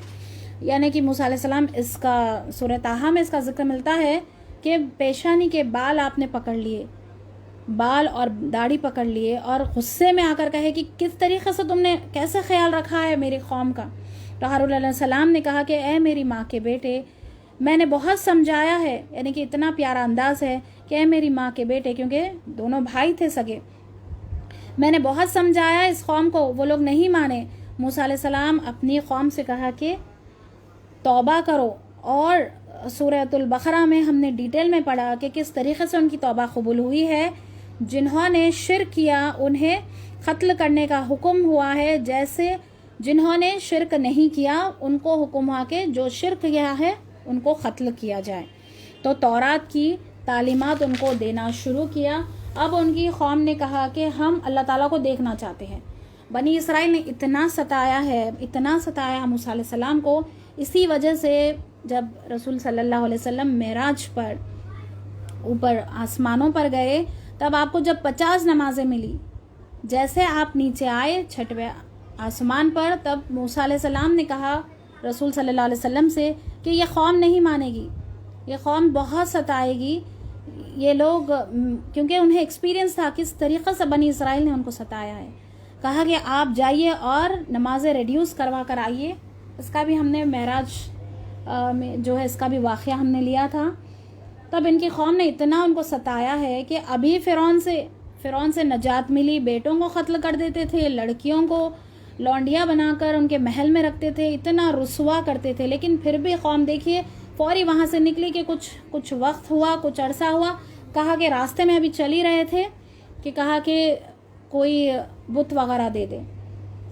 یعنی کہ موسیٰ علیہ السلام، اس کا سورہ طٰہٰ میں اس کا ذکر ملتا ہے کہ پیشانی کے بال آپ نے پکڑ لیے، بال اور داڑھی پکڑ لیے، اور غصے میں آ کر کہے کہ کس طریقے سے تم نے کیسے خیال رکھا ہے میری قوم کا۔ تو ہارون علیہ السلام نے کہا کہ اے میری ماں کے بیٹے، میں نے بہت سمجھایا ہے، یعنی کہ اتنا پیارا انداز ہے کہ اے میری ماں کے بیٹے، کیونکہ دونوں بھائی تھے سگے، میں نے بہت سمجھایا اس قوم کو، وہ لوگ نہیں مانے۔ موسیٰ علیہ السلام اپنی قوم سے کہا کہ توبہ کرو، اور سورۃ البقرہ میں ہم نے ڈیٹیل میں پڑھا کہ کس طریقے سے ان کی توبہ قبول ہوئی ہے۔ جنہوں نے شرک کیا انہیں قتل کرنے کا حکم ہوا ہے، جیسے جنہوں نے شرک نہیں کیا ان کو حکم ہوا کہ جو شرک کیا ہے ان کو قتل کیا جائے۔ تو تورات کی تعلیمات ان کو دینا شروع کیا۔ اب ان کی قوم نے کہا کہ ہم اللہ تعالیٰ کو دیکھنا چاہتے ہیں۔ بنی اسرائیل نے اتنا ستایا موسیٰ علیہ السلام کو، اسی وجہ سے جب رسول صلی اللہ علیہ وسلم معراج پر اوپر آسمانوں پر گئے، تب آپ کو جب 50 نمازیں ملی، جیسے آپ نیچے آئے چھٹویں آسمان پر، تب موسیٰ علیہ السلام نے کہا رسول صلی اللہ علیہ وسلم سے کہ یہ قوم نہیں مانے گی، یہ قوم بہت ستائے گی، یہ لوگ، کیونکہ انہیں ایکسپیرینس تھا کس طریقے سے بنی اسرائیل نے ان کو ستایا ہے۔ کہا کہ آپ جائیے اور نمازیں ریڈیوس کروا کر آئیے۔ اس کا بھی ہم نے معراج میں جو ہے اس کا بھی واقعہ ہم نے لیا تھا۔ تب ان کی قوم نے اتنا ان کو ستایا ہے کہ ابھی فرعون سے نجات ملی، بیٹوں کو قتل کر دیتے تھے، لڑکیوں کو لونڈیاں بنا کر ان کے محل میں رکھتے تھے، اتنا رسوا کرتے تھے، لیکن پھر بھی قوم دیکھیے فوری وہاں سے نکلی کہ کچھ وقت ہوا، کچھ عرصہ ہوا، کہا کہ راستے میں ابھی چل ہی رہے تھے کہ کہا کہ کوئی بت وغیرہ دے دے،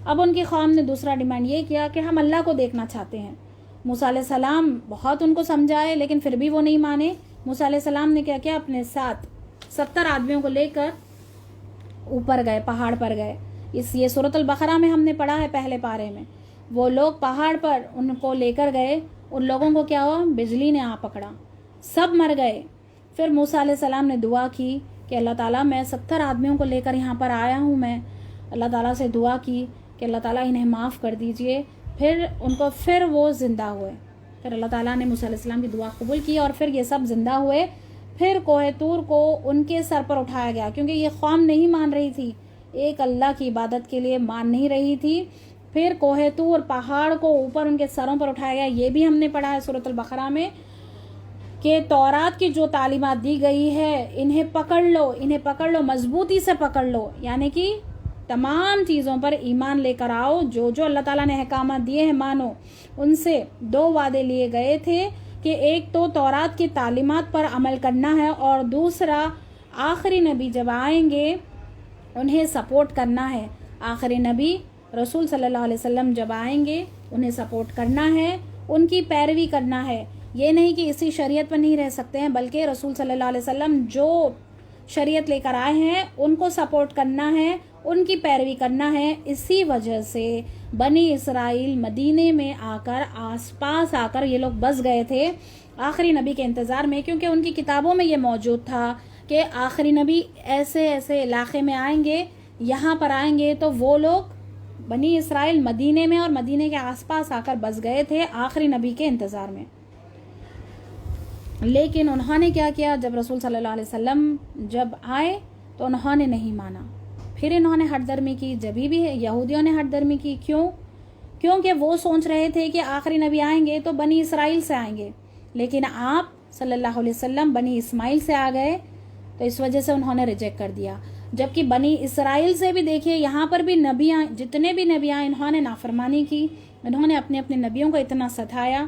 اب ان کی قوم نے دوسرا ڈیمانڈ یہ کیا کہ ہم اللہ کو دیکھنا چاہتے ہیں. موسیٰ علیہ السلام بہت ان کو سمجھائے لیکن پھر بھی وہ نہیں مانے. موسیٰ علیہ السلام نے کیا کیا، اپنے ساتھ 70 آدمیوں کو لے کر اوپر گئے، پہاڑ پر گئے. یہ سورۃ البقرہ میں ہم نے پڑھا ہے پہلے پارے میں. وہ لوگ پہاڑ پر ان کو لے کر گئے، ان لوگوں کو کیا ہوا، بجلی نے آ پکڑا، سب مر گئے. پھر موسیٰ علیہ السلام نے دعا کی کہ اللہ تعالیٰ میں 70 آدمیوں کو لے کر یہاں پر آیا ہوں. میں اللہ تعالیٰ سے دعا کی کہ اللہ تعالیٰ انہیں معاف کر دیجئے. پھر وہ زندہ ہوئے. پھر اللہ تعالیٰ نے موسیٰ علیہ السلام کی دعا قبول کی اور پھر یہ سب زندہ ہوئے. پھر کوہ طور کو ان کے سر پر اٹھایا گیا، کیونکہ یہ قوم نہیں مان رہی تھی، ایک اللہ کی عبادت کے لیے مان نہیں رہی تھی. پھر کوہ طور پہاڑ کو اوپر ان کے سروں پر اٹھایا گیا. یہ بھی ہم نے پڑھا ہے سورۃ البقرہ میں کہ تورات کی جو تعلیمات دی گئی ہے انہیں پکڑ لو، مضبوطی سے پکڑ لو، یعنی کہ تمام چیزوں پر ایمان لے کر آؤ، جو جو اللہ تعالیٰ نے احکامات دیے ہیں مانو. ان سے 2 وعدے لیے گئے تھے کہ ایک تو تورات کی تعلیمات پر عمل کرنا ہے اور دوسرا آخری نبی جب آئیں گے انہیں سپورٹ کرنا ہے. آخری نبی رسول صلی اللہ علیہ وسلم جب آئیں گے انہیں سپورٹ کرنا ہے، ان کی پیروی کرنا ہے. یہ نہیں کہ اسی شریعت پر نہیں رہ سکتے ہیں، بلکہ رسول صلی اللہ علیہ وسلم جو شریعت لے کر آئے ہیں ان کو سپورٹ کرنا ہے، ان کی پیروی کرنا ہے. اسی وجہ سے بنی اسرائیل مدینے میں آ کر، آس پاس آ کر یہ لوگ بس گئے تھے آخری نبی کے انتظار میں، کیونکہ ان کی کتابوں میں یہ موجود تھا کہ آخری نبی ایسے ایسے علاقے میں آئیں گے، یہاں پر آئیں گے. تو وہ لوگ بنی اسرائیل مدینے میں اور مدینے کے آس پاس آ کر بس گئے تھے آخری نبی کے انتظار میں. لیکن انہوں نے کیا کیا، جب رسول صلی اللہ علیہ وسلم جب آئے تو انہوں نے نہیں مانا. پھر انہوں نے ہٹ درمی کی. جبھی بھی یہودیوں نے ہٹ درمی کی. کیونکہ وہ سوچ رہے تھے کہ آخری نبی آئیں گے تو بنی اسرائیل سے آئیں گے، لیکن آپ صلی اللہ علیہ وسلم بنی اسماعیل سے آ گئے، تو اس وجہ سے انہوں نے ریجیکٹ کر دیا. جبکہ بنی اسرائیل سے بھی دیکھیے، یہاں پر بھی نبیاں، جتنے بھی نبی آئے انہوں نے نافرمانی کی، انہوں نے اپنے اپنے نبیوں کو اتنا ستایا.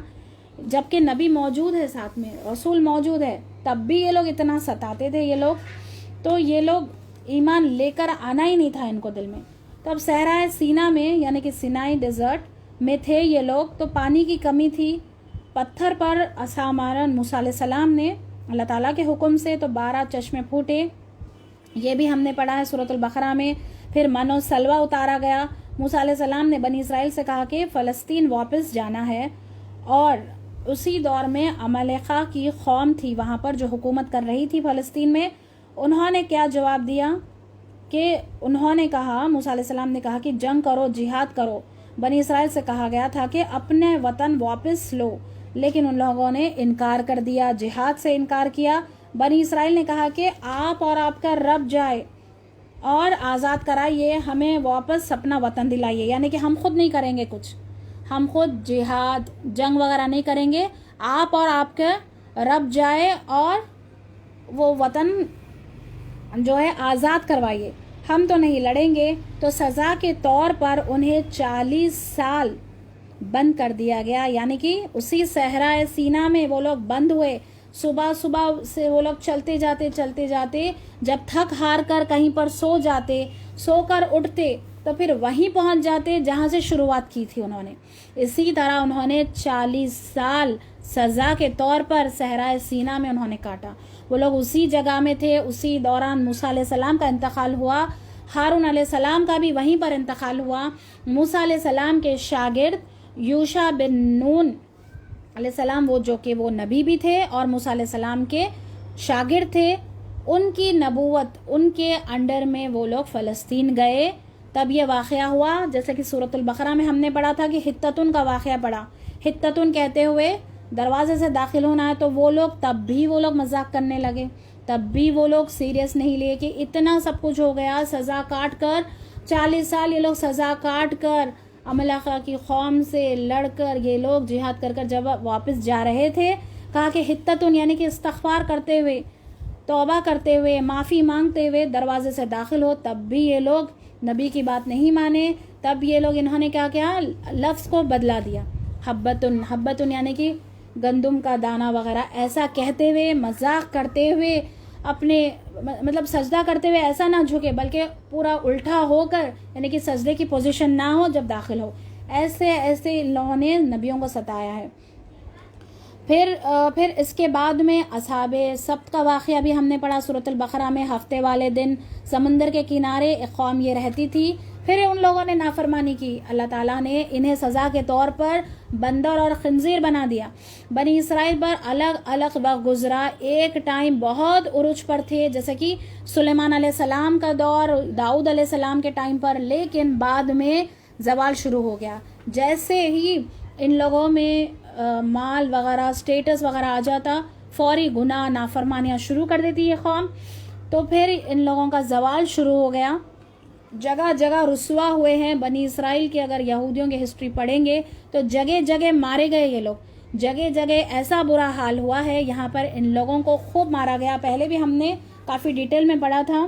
جبکہ نبی موجود ہے، ساتھ میں رسول موجود ہے، تب بھی یہ لوگ اتنا ستاتے تھے یہ لوگ. تو یہ لوگ ایمان لے کر آنا ہی نہیں تھا ان کو دل میں. تب صحرائے سینا میں، یعنی کہ سینائی ڈیزرٹ میں تھے یہ لوگ، تو پانی کی کمی تھی. پتھر پر عصا مارا موسیٰ علیہ السلام نے اللہ تعالیٰ کے حکم سے، تو 12 چشمے پھوٹے. یہ بھی ہم نے پڑھا ہے سورۃ البقرہ میں. پھر من و سلوہ اتارا گیا. موسیٰ علیہ السلام نے بنی اسرائیل سے کہا کہ فلسطین واپس جانا ہے، اور اسی دور میں عمالقہ کی قوم تھی وہاں پر جو حکومت کر رہی تھی فلسطین میں. انہوں نے کیا جواب دیا کہ انہوں نے کہا، موسیٰ علیہ السلام نے کہا کہ جنگ کرو، جہاد کرو. بنی اسرائیل سے کہا گیا تھا کہ اپنے وطن واپس لو، لیکن ان لوگوں نے انکار کر دیا، جہاد سے انکار کیا. بنی اسرائیل نے کہا کہ آپ اور آپ کا رب جائے اور آزاد کرائیے، ہمیں واپس اپنا وطن دلائیے، یعنی کہ ہم خود نہیں کریں گے کچھ، ہم خود جہاد جنگ وغیرہ نہیں کریں گے، آپ اور آپ کے رب جائے اور وہ وطن جو ہے آزاد کروائیے، ہم تو نہیں لڑیں گے. تو سزا کے طور پر انہیں 40 سال بند کر دیا گیا، یعنی کہ اسی صحرائے سینا میں وہ لوگ بند ہوئے. صبح سے وہ لوگ چلتے جاتے جب تھک ہار کر کہیں پر سو کر اٹھتے تو پھر وہیں پہنچ جاتے جہاں سے شروعات کی تھی انہوں نے. اسی طرح انہوں نے 40 سال سزا کے طور پر صحرائے سینا میں انہوں نے کاٹا. وہ لوگ اسی جگہ میں تھے. اسی دوران موسیٰ علیہ السلام کا انتقال ہوا، ہارون علیہ السلام کا بھی وہیں پر انتقال ہوا. موسیٰ علیہ السلام کے شاگرد یوشع بن نون علیہ السلام، وہ جو کہ وہ نبی بھی تھے اور موسیٰ علیہ السلام کے شاگرد تھے، ان کی نبوت، ان کے انڈر میں وہ لوگ فلسطین گئے. تب یہ واقعہ ہوا جیسے کہ سورۃ البقرہ میں ہم نے پڑھا تھا کہ حتتن کا واقعہ پڑھا. حتتن کہتے ہوئے دروازے سے داخل ہونا ہے، تو وہ لوگ تب بھی وہ لوگ مذاق کرنے لگے، تب بھی وہ لوگ سیریس نہیں لیے کہ اتنا سب کچھ ہو گیا، سزا کاٹ کر 40 سال یہ لوگ سزا کاٹ کر عمالقہ کی قوم سے لڑ کر یہ لوگ جہاد کر جب واپس جا رہے تھے، کہا کہ حتتن یعنی کہ استغفار کرتے ہوئے، توبہ کرتے ہوئے، معافی مانگتے ہوئے دروازے سے داخل ہو. تب بھی یہ لوگ نبی کی بات نہیں مانے. تب یہ لوگ انہوں نے کیا کیا، لفظ کو بدلا دیا. حبتن یعنی کہ گندم کا دانہ وغیرہ ایسا کہتے ہوئے، مذاق کرتے ہوئے اپنے مطلب سجدہ کرتے ہوئے ایسا نہ جھکے بلکہ پورا الٹا ہو کر یعنی کہ سجدے کی پوزیشن نہ ہو جب داخل ہو. ایسے ان لوگوں نے نبیوں کو ستایا ہے. پھر اس کے بعد میں اصحاب سبت کا واقعہ بھی ہم نے پڑھا سورۃ البقرہ میں. ہفتے والے دن سمندر کے کنارے ایک قوم یہ رہتی تھی. پھر ان لوگوں نے نافرمانی کی. اللہ تعالیٰ نے انہیں سزا کے طور پر بندر اور خنزیر بنا دیا. بنی اسرائیل پر الگ الگ وقت گزرا. ایک ٹائم بہت عروج پر تھے جیسے کہ سلیمان علیہ السلام کا دور، داؤد علیہ السلام کے ٹائم پر، لیکن بعد میں زوال شروع ہو گیا. جیسے ہی ان لوگوں میں مال وغیرہ اسٹیٹس وغیرہ آ جاتا، فوری گناہ نافرمانیاں شروع کر دیتی یہ قوم. تو پھر ان لوگوں کا زوال شروع ہو گیا. جگہ جگہ رسوا ہوئے ہیں بنی اسرائیل کے. اگر یہودیوں کی ہسٹری پڑھیں گے تو جگہ جگہ مارے گئے یہ لوگ. جگہ جگہ ایسا برا حال ہوا ہے. یہاں پر ان لوگوں کو خوب مارا گیا. پہلے بھی ہم نے کافی ڈیٹیل میں پڑھا تھا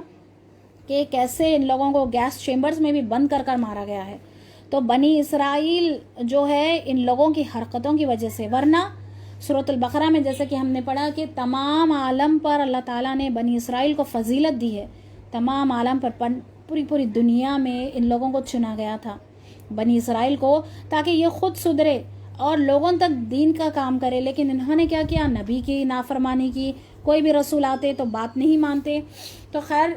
کہ کیسے ان لوگوں کو گیس چیمبرز میں بھی بند کر کر مارا گیا ہے. تو بنی اسرائیل جو ہے ان لوگوں کی حرکتوں کی وجہ سے، ورنہ سورۃ البقرہ میں جیسے کہ ہم نے پڑھا کہ تمام عالم پر اللہ تعالیٰ نے بنی اسرائیل کو فضیلت دی ہے. تمام عالم پر پوری دنیا میں ان لوگوں کو چنا گیا تھا بنی اسرائیل کو، تاکہ یہ خود سدھرے اور لوگوں تک دین کا کام کرے. لیکن انہوں نے کیا کیا؟ نبی کی نافرمانی کی. کوئی بھی رسول آتے تو بات نہیں مانتے. تو خیر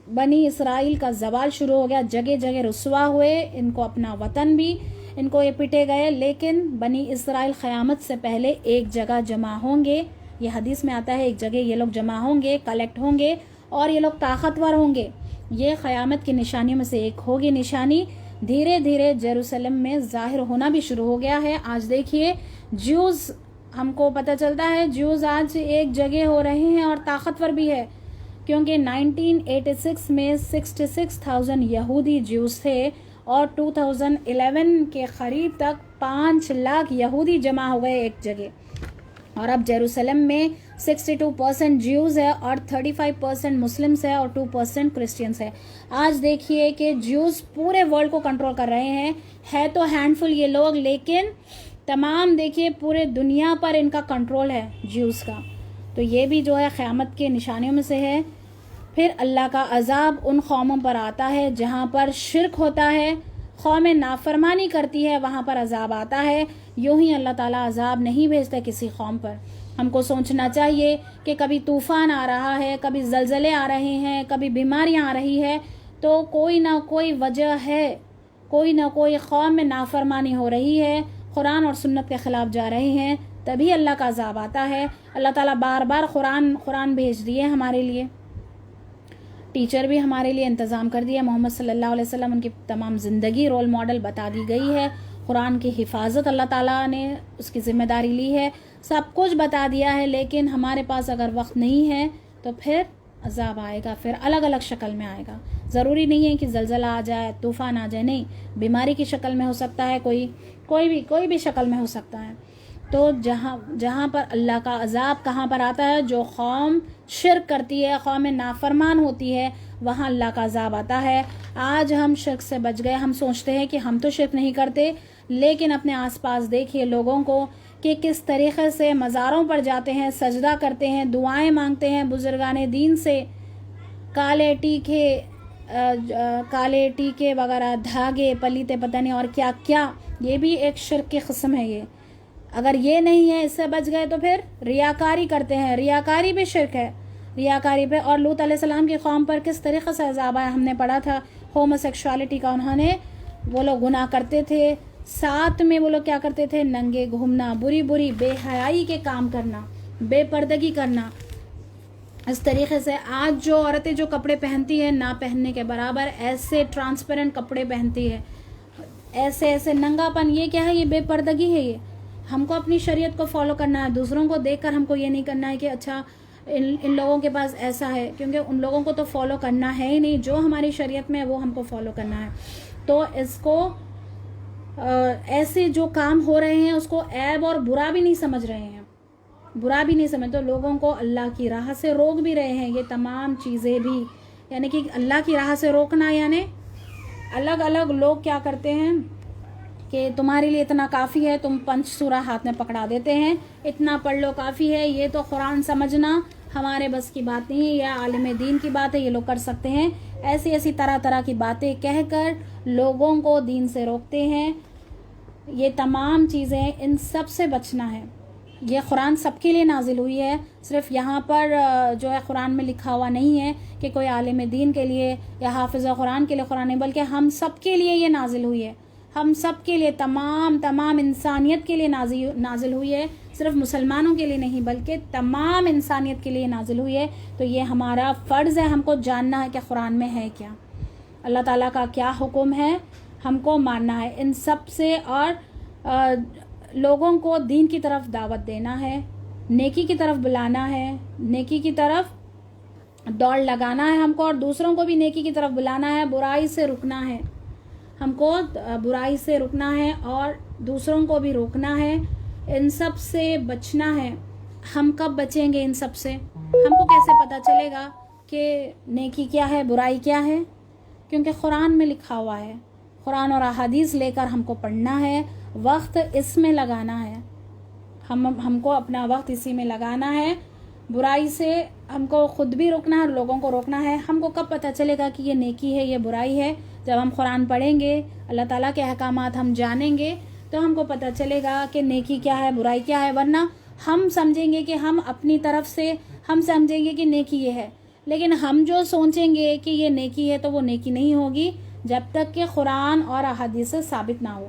بنی اسرائیل کا زوال شروع ہو گیا. جگہ جگہ رسوا ہوئے. ان کو اپنا وطن بھی ان کو یہ پیٹے گئے. لیکن بنی اسرائیل قیامت سے پہلے ایک جگہ جمع ہوں گے. یہ حدیث میں آتا ہے ایک جگہ یہ لوگ جمع ہوں گے، کلیکٹ ہوں گے اور یہ لوگ طاقتور ہوں گے. یہ قیامت کی نشانیوں میں سے ایک ہوگی نشانی. دھیرے دھیرے یروشلم میں ظاہر ہونا بھی شروع ہو گیا ہے. آج دیکھیے جیوز، ہم کو پتہ چلتا ہے جیوز آج ایک جگہ ہو رہے ہیں اور طاقتور بھی ہے، کیونکہ 1986 میں 66,000 یہودی جیوز تھے اور 2011 کے قریب تک 5 لاکھ یہودی جمع ہو گئے ایک جگہ. اور اب یروشلم میں 62% جیوز ہے اور 35% مسلمس ہے اور 2% کرسچنس ہے. آج دیکھیے کہ جیوز پورے ورلڈ کو کنٹرول کر رہے ہیں. ہے تو ہینڈ فل یہ لوگ، لیکن تمام دیکھیے پورے دنیا پر ان کا کنٹرول ہے جیوز کا. تو یہ بھی جو ہے قیامت کے نشانیوں میں سے ہے. پھر اللہ کا عذاب ان قوموں پر آتا ہے جہاں پر شرک ہوتا ہے، قوم نافرمانی کرتی ہے، وہاں پر عذاب آتا ہے. یوں ہی اللہ تعالیٰ عذاب نہیں بھیجتا کسی قوم پر. ہم کو سوچنا چاہیے کہ کبھی طوفان آ رہا ہے، کبھی زلزلے آ رہے ہیں، کبھی بیماریاں آ رہی ہے، تو کوئی نہ کوئی وجہ ہے. کوئی نہ کوئی قوم میں نافرمانی ہو رہی ہے، قرآن اور سنت کے خلاف جا رہے ہیں، تبھی اللہ کا عذاب آتا ہے. اللہ تعالیٰ بار بار قرآن بھیج دیے ہمارے لیے. ٹیچر بھی ہمارے لیے انتظام کر دیا. محمد صلی اللہ علیہ وسلم ان کی تمام زندگی رول ماڈل بتا دی گئی ہے. قرآن کی حفاظت اللہ تعالیٰ نے اس کی ذمہ داری لی ہے. سب کچھ بتا دیا ہے. لیکن ہمارے پاس اگر وقت نہیں ہے تو پھر عذاب آئے گا، پھر الگ الگ شکل میں آئے گا. ضروری نہیں ہے کہ زلزلہ آ جائے، طوفان آ جائے، نہیں، بیماری کی شکل میں ہو سکتا ہے، کوئی بھی شکل میں ہو سکتا ہے. تو جہاں پر اللہ کا عذاب کہاں پر آتا ہے؟ جو قوم شرک کرتی ہے، قوم نافرمان ہوتی ہے، وہاں اللہ کا عذاب آتا ہے. آج ہم شرک سے بچ گئے. ہم سوچتے ہیں کہ ہم تو شرک نہیں کرتے، لیکن اپنے آس پاس دیکھیے لوگوں کو کہ کس طریقے سے مزاروں پر جاتے ہیں، سجدہ کرتے ہیں، دعائیں مانگتے ہیں بزرگان دین سے، کالے ٹیکے وغیرہ، دھاگے پلیتے، پتہ نہیں اور کیا کیا. یہ بھی ایک شرک کی قسم ہے. یہ اگر یہ نہیں ہے، اس سے بچ گئے تو پھر ریاکاری کرتے ہیں. ریاکاری بھی شرک ہے. ریاکاری پہ اور لوط علیہ السلام کی قوم پر کس طریقے سے عذاب آیا ہم نے پڑھا تھا. ہومو سیکشوالٹی کا وہ لوگ گناہ کرتے تھے. ساتھ میں وہ لوگ کیا کرتے تھے؟ ننگے گھومنا، بری بے حیائی کے کام کرنا، بے پردگی کرنا. اس طریقے سے آج جو عورتیں جو کپڑے پہنتی ہیں نہ پہننے کے برابر، ایسے ٹرانسپیرنٹ کپڑے پہنتی ہے، ایسے ننگا پن. یہ کیا ہے؟ یہ بے پردگی ہے. یہ ہم کو اپنی شریعت کو فالو کرنا ہے. دوسروں کو دیکھ کر ہم کو یہ نہیں کرنا ہے کہ اچھا ان لوگوں کے پاس ایسا ہے، کیونکہ ان لوگوں کو تو فالو کرنا ہے ہی نہیں. جو ہماری شریعت میں ہے وہ ہم کو فالو کرنا ہے. تو اس کو ایسے جو کام ہو رہے ہیں اس کو عیب اور برا بھی نہیں سمجھ رہے ہیں، برا بھی نہیں سمجھ. تو لوگوں کو اللہ کی راہ سے روک بھی رہے ہیں. یہ تمام چیزیں بھی یعنی کہ اللہ کی راہ سے روکنا، یعنی الگ الگ لوگ کیا کرتے ہیں کہ تمہارے لیے اتنا کافی ہے، تم 5 سورہ ہاتھ میں پکڑا دیتے ہیں، اتنا پڑھ لو کافی ہے. یہ تو قرآن سمجھنا ہمارے بس کی بات نہیں ہے، یہ عالم دین کی بات ہے، یہ لوگ کر سکتے ہیں، ایسی طرح طرح کی باتیں کہہ کر لوگوں کو دین سے روکتے ہیں۔ یہ تمام چیزیں، ان سب سے بچنا ہے۔ یہ قرآن سب کے لیے نازل ہوئی ہے، صرف یہاں پر جو ہے قرآن میں لکھا ہوا نہیں ہے کہ کوئی عالم دین کے لیے یا حافظ قرآن کے لیے قرآن ہے، بلکہ ہم سب کے لیے یہ نازل ہوئی ہے، ہم سب کے لیے، تمام انسانیت کے لیے نازل ہوئی ہے، صرف مسلمانوں کے لیے نہیں بلکہ تمام انسانیت کے لیے نازل ہوئی ہے۔ تو یہ ہمارا فرض ہے، ہم کو جاننا ہے کہ قرآن میں ہے کیا، اللہ تعالیٰ کا کیا حکم ہے، ہم کو ماننا ہے ان سب سے، اور لوگوں کو دین کی طرف دعوت دینا ہے، نیکی کی طرف بلانا ہے، نیکی کی طرف دوڑ لگانا ہے ہم کو، اور دوسروں کو بھی نیکی کی طرف بلانا ہے، برائی سے رکنا ہے، ہم کو برائی سے رکنا ہے اور دوسروں کو بھی روکنا ہے، ان سب سے بچنا ہے۔ ہم کب بچیں گے ان سب سے؟ ہم کو کیسے پتہ چلے گا کہ نیکی کیا ہے، برائی کیا ہے؟ کیونکہ قرآن میں لکھا ہوا ہے، قرآن اور احادیث لے کر ہم کو پڑھنا ہے، وقت اس میں لگانا ہے، ہم کو اپنا وقت اسی میں لگانا ہے، برائی سے ہم کو خود بھی روکنا ہے اور لوگوں کو روکنا ہے۔ ہم کو کب پتہ چلے گا کہ یہ نیکی ہے، یہ برائی ہے؟ جب ہم قرآن پڑھیں گے، اللہ تعالیٰ کے احکامات ہم جانیں گے تو ہم کو پتہ چلے گا کہ نیکی کیا ہے، برائی کیا ہے، ورنہ ہم سمجھیں گے کہ ہم اپنی طرف سے ہم سمجھیں گے کہ نیکی یہ ہے، لیکن ہم جو سوچیں گے کہ یہ نیکی ہے تو وہ نیکی نہیں ہوگی جب تک کہ قرآن اور احادیث سے ثابت نہ ہو۔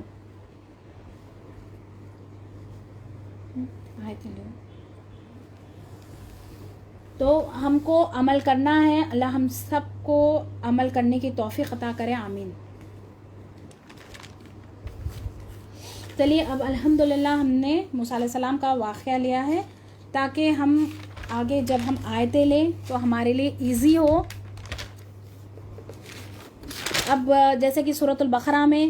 تو ہم کو عمل کرنا ہے، اللہ ہم سب کو عمل کرنے کی توفیق عطا کرے، آمین۔ چلیے اب الحمدللہ ہم نے موسیٰ علیہ السلام کا واقعہ لیا ہے تاکہ ہم آگے جب ہم آیتیں لیں تو ہمارے لیے ایزی ہو۔ اب جیسے کہ سورۃ البقرہ میں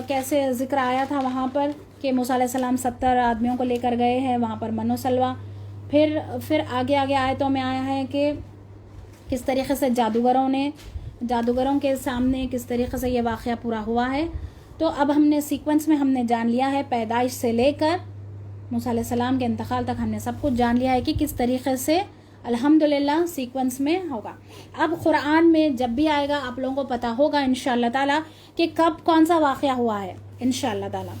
کیسے ذکر آیا تھا وہاں پر کہ موسیٰ علیہ السلام 70 آدمیوں کو لے کر گئے ہیں وہاں پر من و سلوہ، پھر آگے آیتوں میں آیا ہے کہ کس طریقے سے جادوگروں کے سامنے کس طریقے سے یہ واقعہ پورا ہوا ہے۔ تو اب ہم نے سیکوینس میں ہم نے جان لیا ہے، پیدائش سے لے کر موسیٰ علیہ السلام کے انتقال تک ہم نے سب کچھ جان لیا ہے کہ کس طریقے سے الحمدللہ سیکوینس میں ہوگا۔ اب قرآن میں جب بھی آئے گا آپ لوگوں کو پتہ ہوگا انشاءاللہ تعالیٰ کہ کب کون سا واقعہ ہوا ہے انشاءاللہ تعالیٰ۔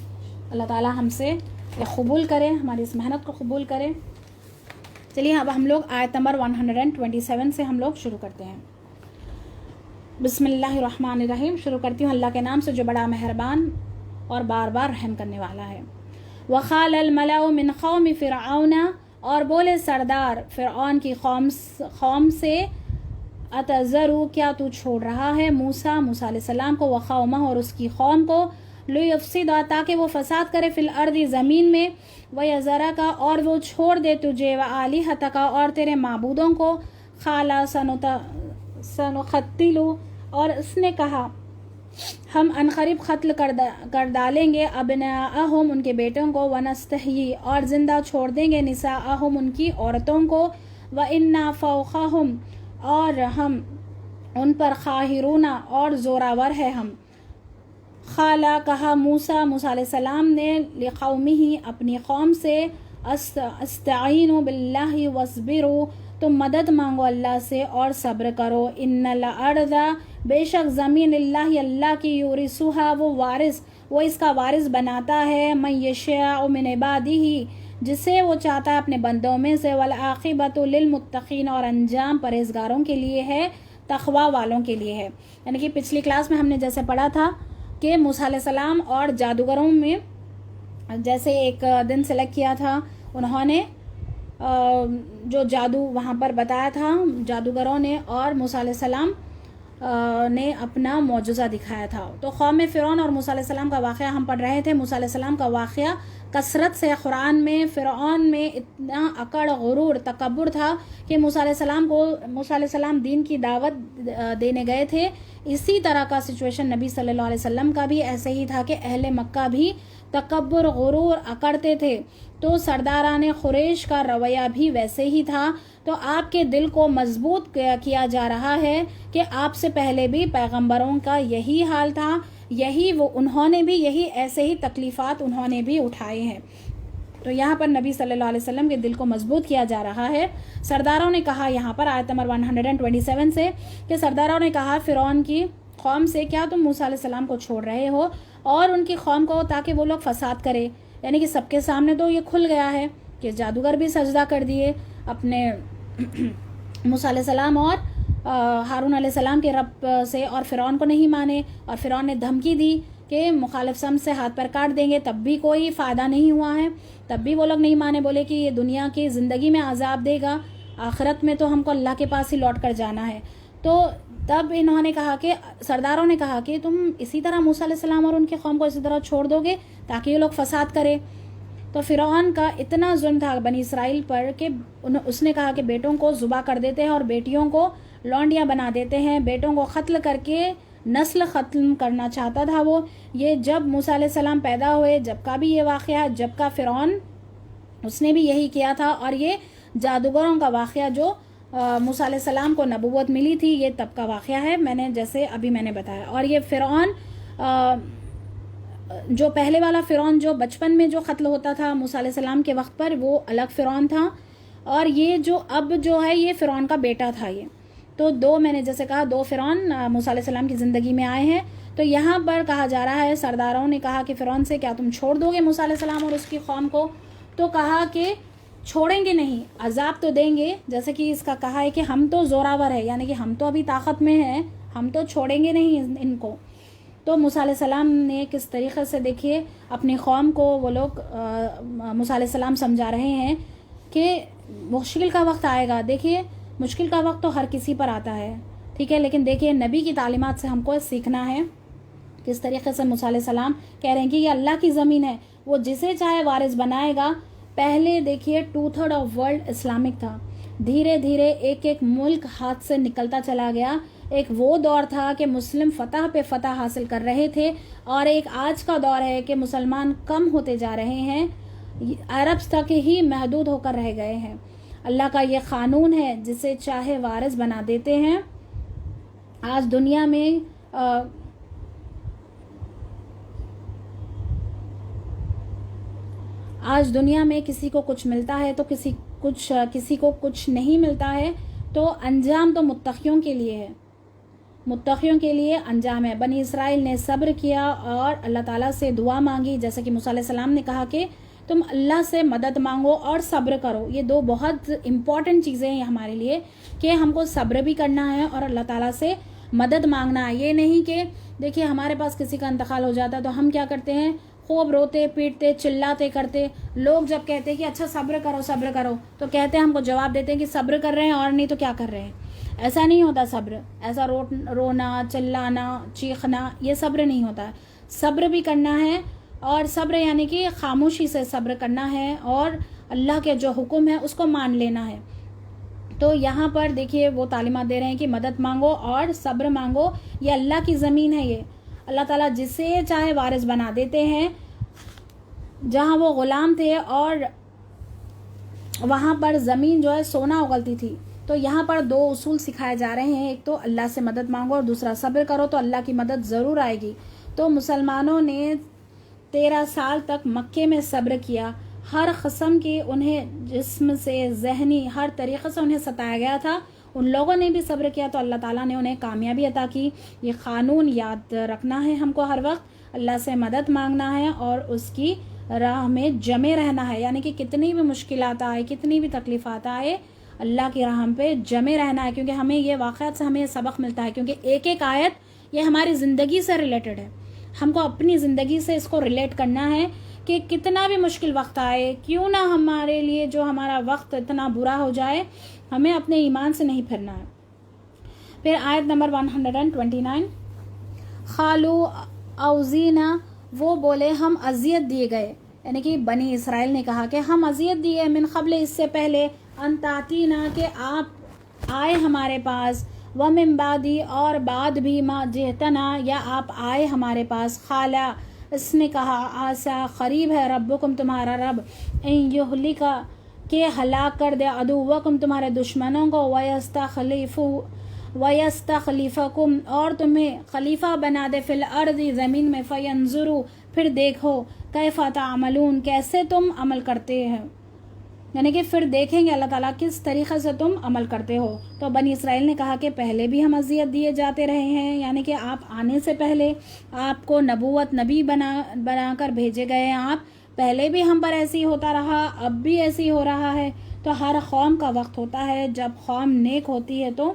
اللہ تعالیٰ ہم سے قبول کرے، ہماری اس محنت کو قبول کرے۔ چلیے اب ہم لوگ آیت نمبر 127 سے ہم لوگ شروع کرتے ہیں۔ بسم اللہ الرحمن الرحیم، شروع کرتی ہوں اللہ کے نام سے جو بڑا مہربان اور بار بار رحم کرنے والا ہے۔ وقال الملأ من قوم فرعون، اور بولے سردار فرعون کی قوم سے، اتذرو، کیا تو چھوڑ رہا ہے موسیٰ علیہ السلام کو، وقومہ، اور اس کی قوم کو، لیفسد، تاکہ وہ فساد کرے، فی الارض، زمین میں، ویذرک، اور وہ چھوڑ دے تجھے، والہتک، اور تیرے معبودوں کو، قال سنقتل، اور اس نے کہا ہم عنقریب قتل کر ڈالیں گے، ابناءہم، ان کے بیٹوں کو، ونستحیی، اور زندہ چھوڑ دیں گے، نساءہم، ان کی عورتوں کو، وإنا فوقہم، اور ہم ان پر، قاہرون، اور زوراور ہے ہم۔ قال، کہا موسیٰ علیہ السلام نے، لقومہ، اپنی قوم سے، استعینوا باللہ واصبروا، تم مدد مانگو اللہ سے اور صبر کرو، ان الارض، بے شک زمین، اللہ کی، یورثھا، وہ اس کا وارث بناتا ہے، من یشاء من عبادہ، جسے وہ چاہتا ہے اپنے بندوں میں سے، والعاقبۃ للمتقین، اور انجام پرہیزگاروں کے لیے ہے، تقوی والوں کے لیے ہے۔ یعنی کہ پچھلی کلاس میں ہم نے جیسے پڑھا تھا کہ موسیٰ علیہ السلام اور جادوگروں میں جیسے ایک دن سلیکٹ کیا تھا، انہوں نے جو جادو وہاں پر بتایا تھا جادوگروں نے، اور موسیٰ علیہ السلام نے اپنا معجزہ دکھایا تھا۔ تو قوم فرعون اور موسیٰ علیہ السلام کا واقعہ ہم پڑھ رہے تھے۔ موسیٰ علیہ السلام کا واقعہ کثرت سے قرآن میں، فرعون میں اتنا اکڑ، غرور، تکبر تھا کہ موسیٰ علیہ السلام دین کی دعوت دینے گئے تھے۔ اسی طرح کا سچویشن نبی صلی اللہ علیہ وسلم کا بھی ایسے ہی تھا کہ اہل مکہ بھی تکبر، غرور، اکڑتے تھے، تو سرداران قریش کا رویہ بھی ویسے ہی تھا۔ تو آپ کے دل کو مضبوط کیا جا رہا ہے کہ آپ سے پہلے بھی پیغمبروں کا یہی حال تھا، انہوں نے بھی ایسے ہی تکلیفات انہوں نے بھی اٹھائے ہیں۔ تو یہاں پر نبی صلی اللہ علیہ وسلم کے دل کو مضبوط کیا جا رہا ہے. سرداروں نے کہا یہاں پر آیت نمبر 127 سے کہ سرداروں نے کہا فرعون کی قوم سے کیا تم موسیٰ علیہ السلام کو چھوڑ رہے ہو اور ان کی قوم کو تاکہ وہ لوگ فساد کرے. یعنی کہ سب کے سامنے تو یہ کھل گیا ہے کہ جادوگر بھی سجدہ کر دیے اپنے موسیٰ علیہ السلام اور ہارون علیہ السلام کے رب سے, اور فرعون کو نہیں مانے, اور فرعون نے دھمکی دی کہ مخالف سم سے ہاتھ پر کاٹ دیں گے, تب بھی کوئی فائدہ نہیں ہوا ہے, تب بھی وہ لوگ نہیں مانے, بولے کہ یہ دنیا کی زندگی میں عذاب دے گا, آخرت میں تو ہم کو اللہ کے پاس ہی لوٹ کر جانا ہے. تو تب انہوں نے کہا کہ سرداروں نے کہا کہ تم اسی طرح موسیٰ علیہ السلام اور ان کی قوم کو اسی طرح چھوڑ دو گے تاکہ یہ لوگ فساد کرے. تو فرعون کا اتنا ظلم تھا بنی اسرائیل پر کہ اس نے کہا کہ بیٹوں کو ذبح کر دیتے ہیں اور بیٹیوں کو لونڈیاں بنا دیتے ہیں, بیٹوں کو قتل کر کے نسل ختم کرنا چاہتا تھا وہ. یہ جب موسیٰ علیہ السلام پیدا ہوئے جب کا بھی یہ واقعہ, جب کا فرعون اس نے بھی یہی کیا تھا, اور یہ جادوگروں کا واقعہ جو موسیٰ علیہ السلام کو نبوت ملی تھی یہ تب کا واقعہ ہے, میں نے جیسے ابھی میں نے بتایا. اور یہ فرعون جو پہلے والا فرعون جو بچپن میں جو قتل ہوتا تھا موسیٰ علیہ السلام کے وقت پر, وہ الگ فرعون تھا, اور یہ جو اب جو ہے یہ فرعون کا بیٹا تھا. یہ تو دو, میں نے جیسے کہا, دو فرعون موسیٰ علیہ السلام کی زندگی میں آئے ہیں. تو یہاں پر کہا جا رہا ہے سرداروں نے کہا کہ فرعون سے کیا تم چھوڑ دو گے موسیٰ علیہ السلام اور اس کی قوم کو؟ تو کہا کہ چھوڑیں گے نہیں, عذاب تو دیں گے, جیسے کہ اس کا کہا ہے کہ ہم تو زوراور ہے, یعنی کہ ہم تو ابھی طاقت میں ہیں, ہم تو چھوڑیں گے نہیں ان کو. تو موسیٰ علیہ السلام نے کس طریقے سے دیکھیے اپنی قوم کو وہ لوگ موسیٰ علیہ السلام سمجھا رہے ہیں کہ مشکل کا وقت آئے گا. دیکھیے مشکل کا وقت تو ہر کسی پر آتا ہے, ٹھیک ہے, لیکن دیکھیے نبی کی تعلیمات سے ہم کو سیکھنا ہے. کس طریقے سے موسیٰ علیہ السلام کہہ رہے ہیں کہ یہ اللہ کی زمین ہے, وہ جسے چاہے وارث بنائے گا. پہلے دیکھیے 2/3 آف ورلڈ اسلامک تھا, دھیرے دھیرے ایک ایک ملک ہاتھ سے نکلتا چلا گیا. ایک وہ دور تھا کہ مسلم فتح پہ فتح حاصل کر رہے تھے, اور ایک آج کا دور ہے کہ مسلمان کم ہوتے جا رہے ہیں, عرب تک ہی محدود ہو کر رہ گئے ہیں. اللہ کا یہ قانون ہے, جسے چاہے وارث بنا دیتے ہیں. آج دنیا میں کسی کو کچھ ملتا ہے تو کسی کو کچھ نہیں ملتا ہے. تو انجام تو متقیوں کے لیے ہے, متقیوں کے لیے انجام ہے. بنی اسرائیل نے صبر کیا اور اللہ تعالیٰ سے دعا مانگی, جیسے کہ موسیٰ علیہ السلام نے کہا کہ تم اللہ سے مدد مانگو اور صبر کرو. یہ دو بہت امپورٹنٹ چیزیں ہیں ہمارے لیے کہ ہم کو صبر بھی کرنا ہے اور اللہ تعالیٰ سے مدد مانگنا ہے. یہ نہیں کہ دیکھیے ہمارے پاس کسی کا انتقال ہو جاتا ہے تو ہم کیا کرتے ہیں, خوب روتے پیٹتے چلاتے کرتے. لوگ جب کہتے ہیں کہ اچھا صبر کرو تو کہتے ہیں, ہم کو جواب دیتے ہیں کہ صبر کر رہے ہیں اور نہیں تو کیا کر رہے ہیں. ایسا نہیں ہوتا صبر, ایسا رونا چلانا چیخنا یہ صبر نہیں ہوتا. صبر بھی کرنا ہے, اور صبر یعنی کہ خاموشی سے صبر کرنا ہے اور اللہ کے جو حکم ہے اس کو مان لینا ہے. تو یہاں پر دیکھیے وہ تعلیمات دے رہے ہیں کہ مدد مانگو اور صبر مانگو. یہ اللہ کی زمین ہے, یہ اللہ تعالیٰ جسے چاہے وارث بنا دیتے ہیں. جہاں وہ غلام تھے اور وہاں پر زمین جو ہے سونا اگلتی تھی, تو یہاں پر دو اصول سکھائے جا رہے ہیں, ایک تو اللہ سے مدد مانگو اور دوسرا صبر کرو, تو اللہ کی مدد ضرور آئے گی. تو مسلمانوں نے 13 سال تک مکے میں صبر کیا. ہر قسم کی انہیں جسم سے ذہنی ہر طریقے سے انہیں ستایا گیا تھا, ان لوگوں نے بھی صبر کیا تو اللہ تعالیٰ نے انہیں کامیابی عطا کی. یہ قانون یاد رکھنا ہے ہم کو ہر وقت, اللہ سے مدد مانگنا ہے اور اس کی راہ میں جمے رہنا ہے. یعنی کہ کتنی بھی مشکلات آئے, کتنی بھی تکلیفات آئے, اللہ کی راہ پہ جمے رہنا ہے. کیونکہ ہمیں یہ واقعات سے ہمیں سبق ملتا ہے, کیونکہ ایک ایک آیت یہ ہماری زندگی سے ریلیٹڈ ہے. ہم کو اپنی زندگی سے اس کو ریلیٹ کرنا ہے کہ کتنا بھی مشکل وقت آئے, کیوں نہ ہمارے لیے جو ہمارا وقت اتنا برا ہو جائے, ہمیں اپنے ایمان سے نہیں پھرنا ہے. پھر آیت نمبر 129, خالو اوزینا, وہ بولے ہم اذیت دیے گئے. یعنی کہ بنی اسرائیل نے کہا کہ ہم اذیت دیے من قبل, اس سے پہلے, انتاتینا کہ آپ آئے ہمارے پاس, ومن بعدی اور بعد بھی, ما جہتنا یا آپ آئے ہمارے پاس. خالا اس نے کہا آسا قریب ہے ربکم تمہارا رب, ان یہلکا کہ ہلاک کر دے, عدوکم تمہارے دشمنوں کو, ویستخلفکم اور تمہیں خلیفہ بنا دے, فی الارض زمین میں, فینظروا پھر دیکھو کیف تعملون کیسے تم عمل کرتے ہیں، یعنی کہ پھر دیکھیں گے اللہ تعالیٰ کس طریقے سے تم عمل کرتے ہو۔ تو بنی اسرائیل نے کہا کہ پہلے بھی ہم اذیت دیے جاتے رہے ہیں، یعنی کہ آپ آنے سے پہلے آپ کو نبی بنا کر بھیجے گئے ہیں، آپ پہلے بھی ہم پر ایسی ہوتا رہا، اب بھی ایسی ہو رہا ہے۔ تو ہر قوم کا وقت ہوتا ہے، جب قوم نیک ہوتی ہے تو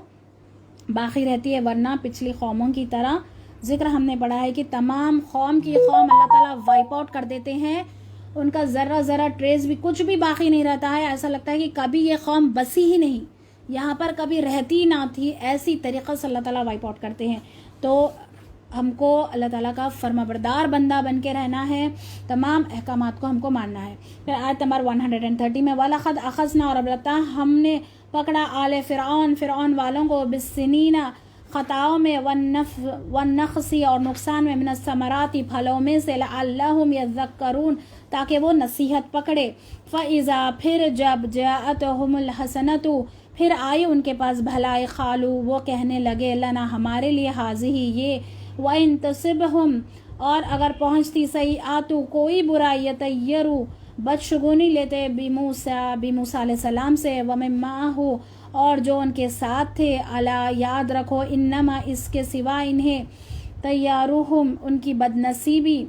باقی رہتی ہے، ورنہ پچھلی قوموں کی طرح ذکر ہم نے پڑھا ہے کہ تمام قوم اللہ تعالیٰ وائپ آؤٹ کر دیتے ہیں، ان کا ذرہ ٹریس بھی کچھ بھی باقی نہیں رہتا ہے، ایسا لگتا ہے کہ کبھی یہ قوم بسی ہی نہیں، یہاں پر کبھی رہتی نہ تھی، ایسی طریقے سے اللہ تعالیٰ وائپ آؤٹ کرتے ہیں۔ تو ہم کو اللہ تعالیٰ کا فرما بردار بندہ بن کے رہنا ہے، تمام احکامات کو ہم کو ماننا ہے۔ پھر آیت نمبر 130 میں وَلَقَدْ أَخَذْنَا، اور البتہ ہم نے پکڑا آل فرعون والوں کو بالسنین خطاؤں میں، والنقص اور نقصان میں، من الثمرات پھلوں میں سے، لعلہم یذکرون تاکہ وہ نصیحت پکڑے۔ فَإِذَا پھر جب جاءتہم الحسنۃ پھر آئی ان کے پاس بھلائی، قالوا وہ کہنے لگے، لنا ہمارے لیے، حاضی یہ، وَإِن تُصِبْهُمْ اور اگر پہنچتی سیئات کوئی برائی، یطیروا بدشگونی لیتے بموسیٰ علیہ السلام سے، ومن معہ اور جو ان کے ساتھ تھے، الا یاد رکھو، انما اس کے سوا انہیں، طیارہم ان کی بدنصیبی،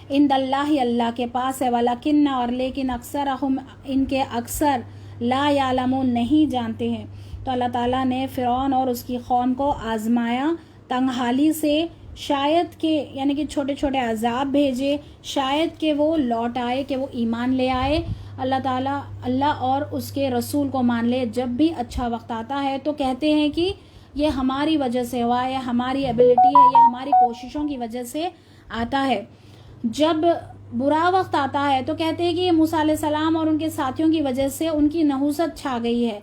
عند اللہ اللہ کے پاس ہے، ولیکن اور لیکن اکثرہم ان کے اکثر، لا یعلمون نہیں جانتے ہیں۔ تو اللہ تعالیٰ نے فرعون اور اس کی قوم کو آزمایا تنگحالی سے، شاید کہ یعنی کہ چھوٹے چھوٹے عذاب بھیجے، شاید کہ وہ لوٹ آئے، کہ وہ ایمان لے آئے، اللہ اور اس کے رسول کو مان لے۔ جب بھی اچھا وقت آتا ہے تو کہتے ہیں کہ یہ ہماری وجہ سے ہوا ہے، یا ہماری ایبلٹی ہے، یا ہماری کوششوں کی وجہ سے آتا ہے۔ جب برا وقت آتا ہے تو کہتے ہیں کہ یہ موسیٰ علیہ السلام اور ان کے ساتھیوں کی وجہ سے ان کی نحوست چھا گئی ہے۔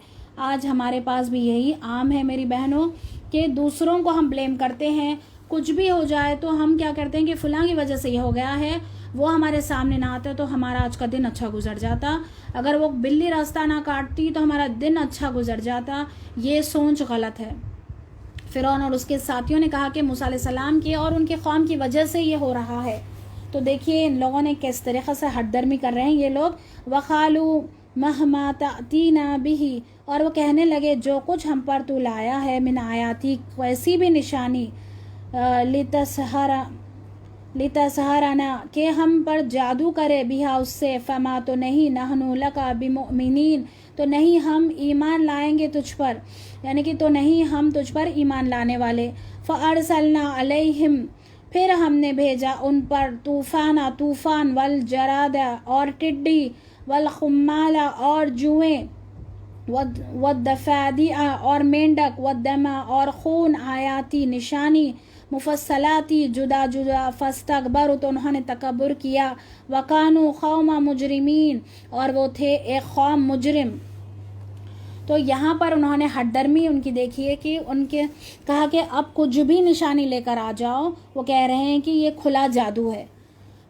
آج ہمارے پاس بھی یہی عام ہے میری بہنوں، کہ دوسروں کو ہم بلیم کرتے ہیں، کچھ بھی ہو جائے تو ہم کیا کرتے ہیں کہ فلاں کی وجہ سے یہ ہو گیا ہے، وہ ہمارے سامنے نہ آتا تو ہمارا آج کا دن اچھا گزر جاتا، اگر وہ بلی راستہ نہ کاٹتی تو ہمارا دن اچھا گزر جاتا۔ یہ سوچ غلط ہے۔ فرعون اور اس کے ساتھیوں نے کہا کہ موسیٰ علیہ السلام کی اور ان کے قوم کی وجہ سے یہ ہو رہا ہے۔ تو دیکھیے ان لوگوں نے کس طریقے سے ہٹ درمی کر رہے ہیں یہ لوگ۔ وَقَالُوا مَهْمَا تَأْتِينَا بِهِ اور وہ کہنے لگے جو کچھ ہم پر تو لایا ہے، من آیاتی کوئی بھی نشانی، لِتَسْحَرَنَا کہ ہم پر جادو کرے، بِہا اس سے، فَمَا تو نہیں، نَحْنُ لَكَ بِمُؤْمِنِينَ تو نہیں ہم ایمان لائیں گے تجھ پر، یعنی کہ تو نہیں ہم تجھ پر ایمان لانے والے۔ فَأَرْسَلْنَا عَلَيْهِمْ پھر ہم نے بھیجا ان پر طوفان، والجراد اور ٹڈی، والقمال اور جوئیں، والضفادع اور مینڈک، والدم اور خون، آیاتی نشانی، مفصلاتی جدا جدا، فاستکبروا تو انہوں نے تکبر کیا، وکانوا قوما مجرمین اور وہ تھے ایک قوم مجرم۔ تو یہاں پر انہوں نے ہٹ درمی ان کی دیکھیے کہ ان کے کہا کہ اب کچھ بھی نشانی لے کر آ جاؤ، وہ کہہ رہے ہیں کہ یہ کھلا جادو ہے۔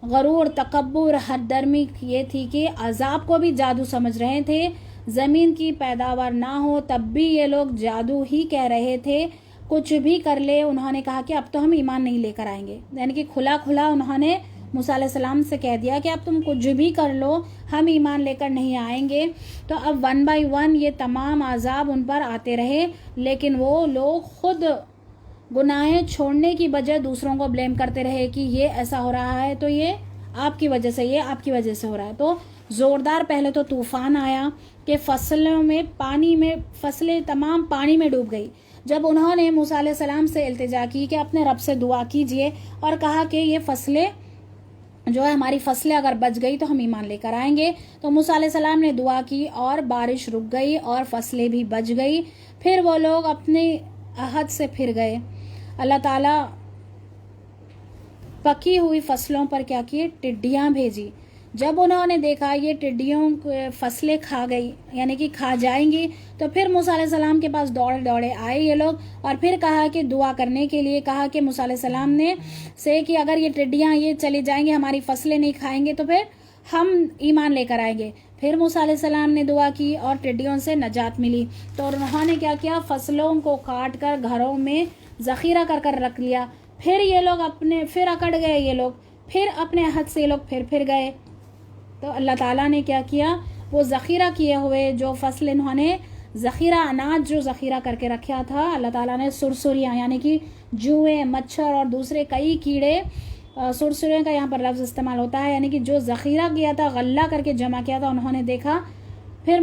غرور، تکبر، ہٹ درمی یہ تھی کہ عذاب کو بھی جادو سمجھ رہے تھے، زمین کی پیداوار نہ ہو تب بھی یہ لوگ جادو ہی کہہ رہے تھے، کچھ بھی کر لے۔ انہوں نے کہا کہ اب تو ہم ایمان نہیں لے کر آئیں گے، یعنی کہ کھلا انہوں نے موسیٰ علیہ السلام سے کہہ دیا کہ اب تم کچھ بھی کر لو، ہم ایمان لے کر نہیں آئیں گے۔ تو اب 1 by 1 یہ تمام عذاب ان پر آتے رہے، لیکن وہ لوگ خود گناہیں چھوڑنے کی بجائے دوسروں کو بلیم کرتے رہے کہ یہ ایسا ہو رہا ہے تو یہ آپ کی وجہ سے، یہ آپ کی وجہ سے ہو رہا ہے۔ تو زوردار پہلے تو طوفان آیا کہ فصلیں تمام پانی میں ڈوب گئی۔ جب انہوں نے موسیٰ علیہ السلام سے التجا کی کہ اپنے رب سے دعا کیجئے اور کہا کہ یہ فصلیں جو ہے ہماری فصلیں اگر بچ گئی تو ہم ایمان لے کر آئیں گے، تو موسیٰ علیہ السلام نے دعا کی اور بارش رک گئی اور فصلیں بھی بچ گئی۔ پھر وہ لوگ اپنے عہد سے پھر گئے۔ اللہ تعالیٰ پکی ہوئی فصلوں پر کیا کیے؟ ٹڈیاں بھیجی۔ جب انہوں نے دیکھا یہ ٹڈیوں فصلیں کھا گئی، یعنی کہ کھا جائیں گی، تو پھر موسیٰ علیہ السلام کے پاس دوڑے آئے یہ لوگ، اور پھر کہا کہ دعا کرنے کے لیے کہا کہ موسیٰ علیہ السلام نے سے کہ اگر یہ ٹڈیاں یہ چلی جائیں گے، ہماری فصلیں نہیں کھائیں گے تو پھر ہم ایمان لے کر آئیں گے۔ پھر موسیٰ علیہ السلام نے دعا کی اور ٹڈیوں سے نجات ملی۔ تو انہوں نے کیا فصلوں کو کاٹ کر گھروں میں ذخیرہ کر رکھ لیا۔ پھر یہ لوگ پھر اکڑ گئے یہ لوگ، پھر اپنے عہد سے یہ لوگ پھر گئے. تو اللہ تعالیٰ نے کیا کیا, وہ ذخیرہ کیے ہوئے جو فصل انہوں نے ذخیرہ اناج جو ذخیرہ کر کے رکھا تھا, اللہ تعالیٰ نے سرسریاں یعنی کہ جوئیں, مچھر اور دوسرے کئی کیڑے, سرسریوں کا یہاں پر لفظ استعمال ہوتا ہے, یعنی کہ جو ذخیرہ کیا تھا, غلہ کر کے جمع کیا تھا, انہوں نے دیکھا پھر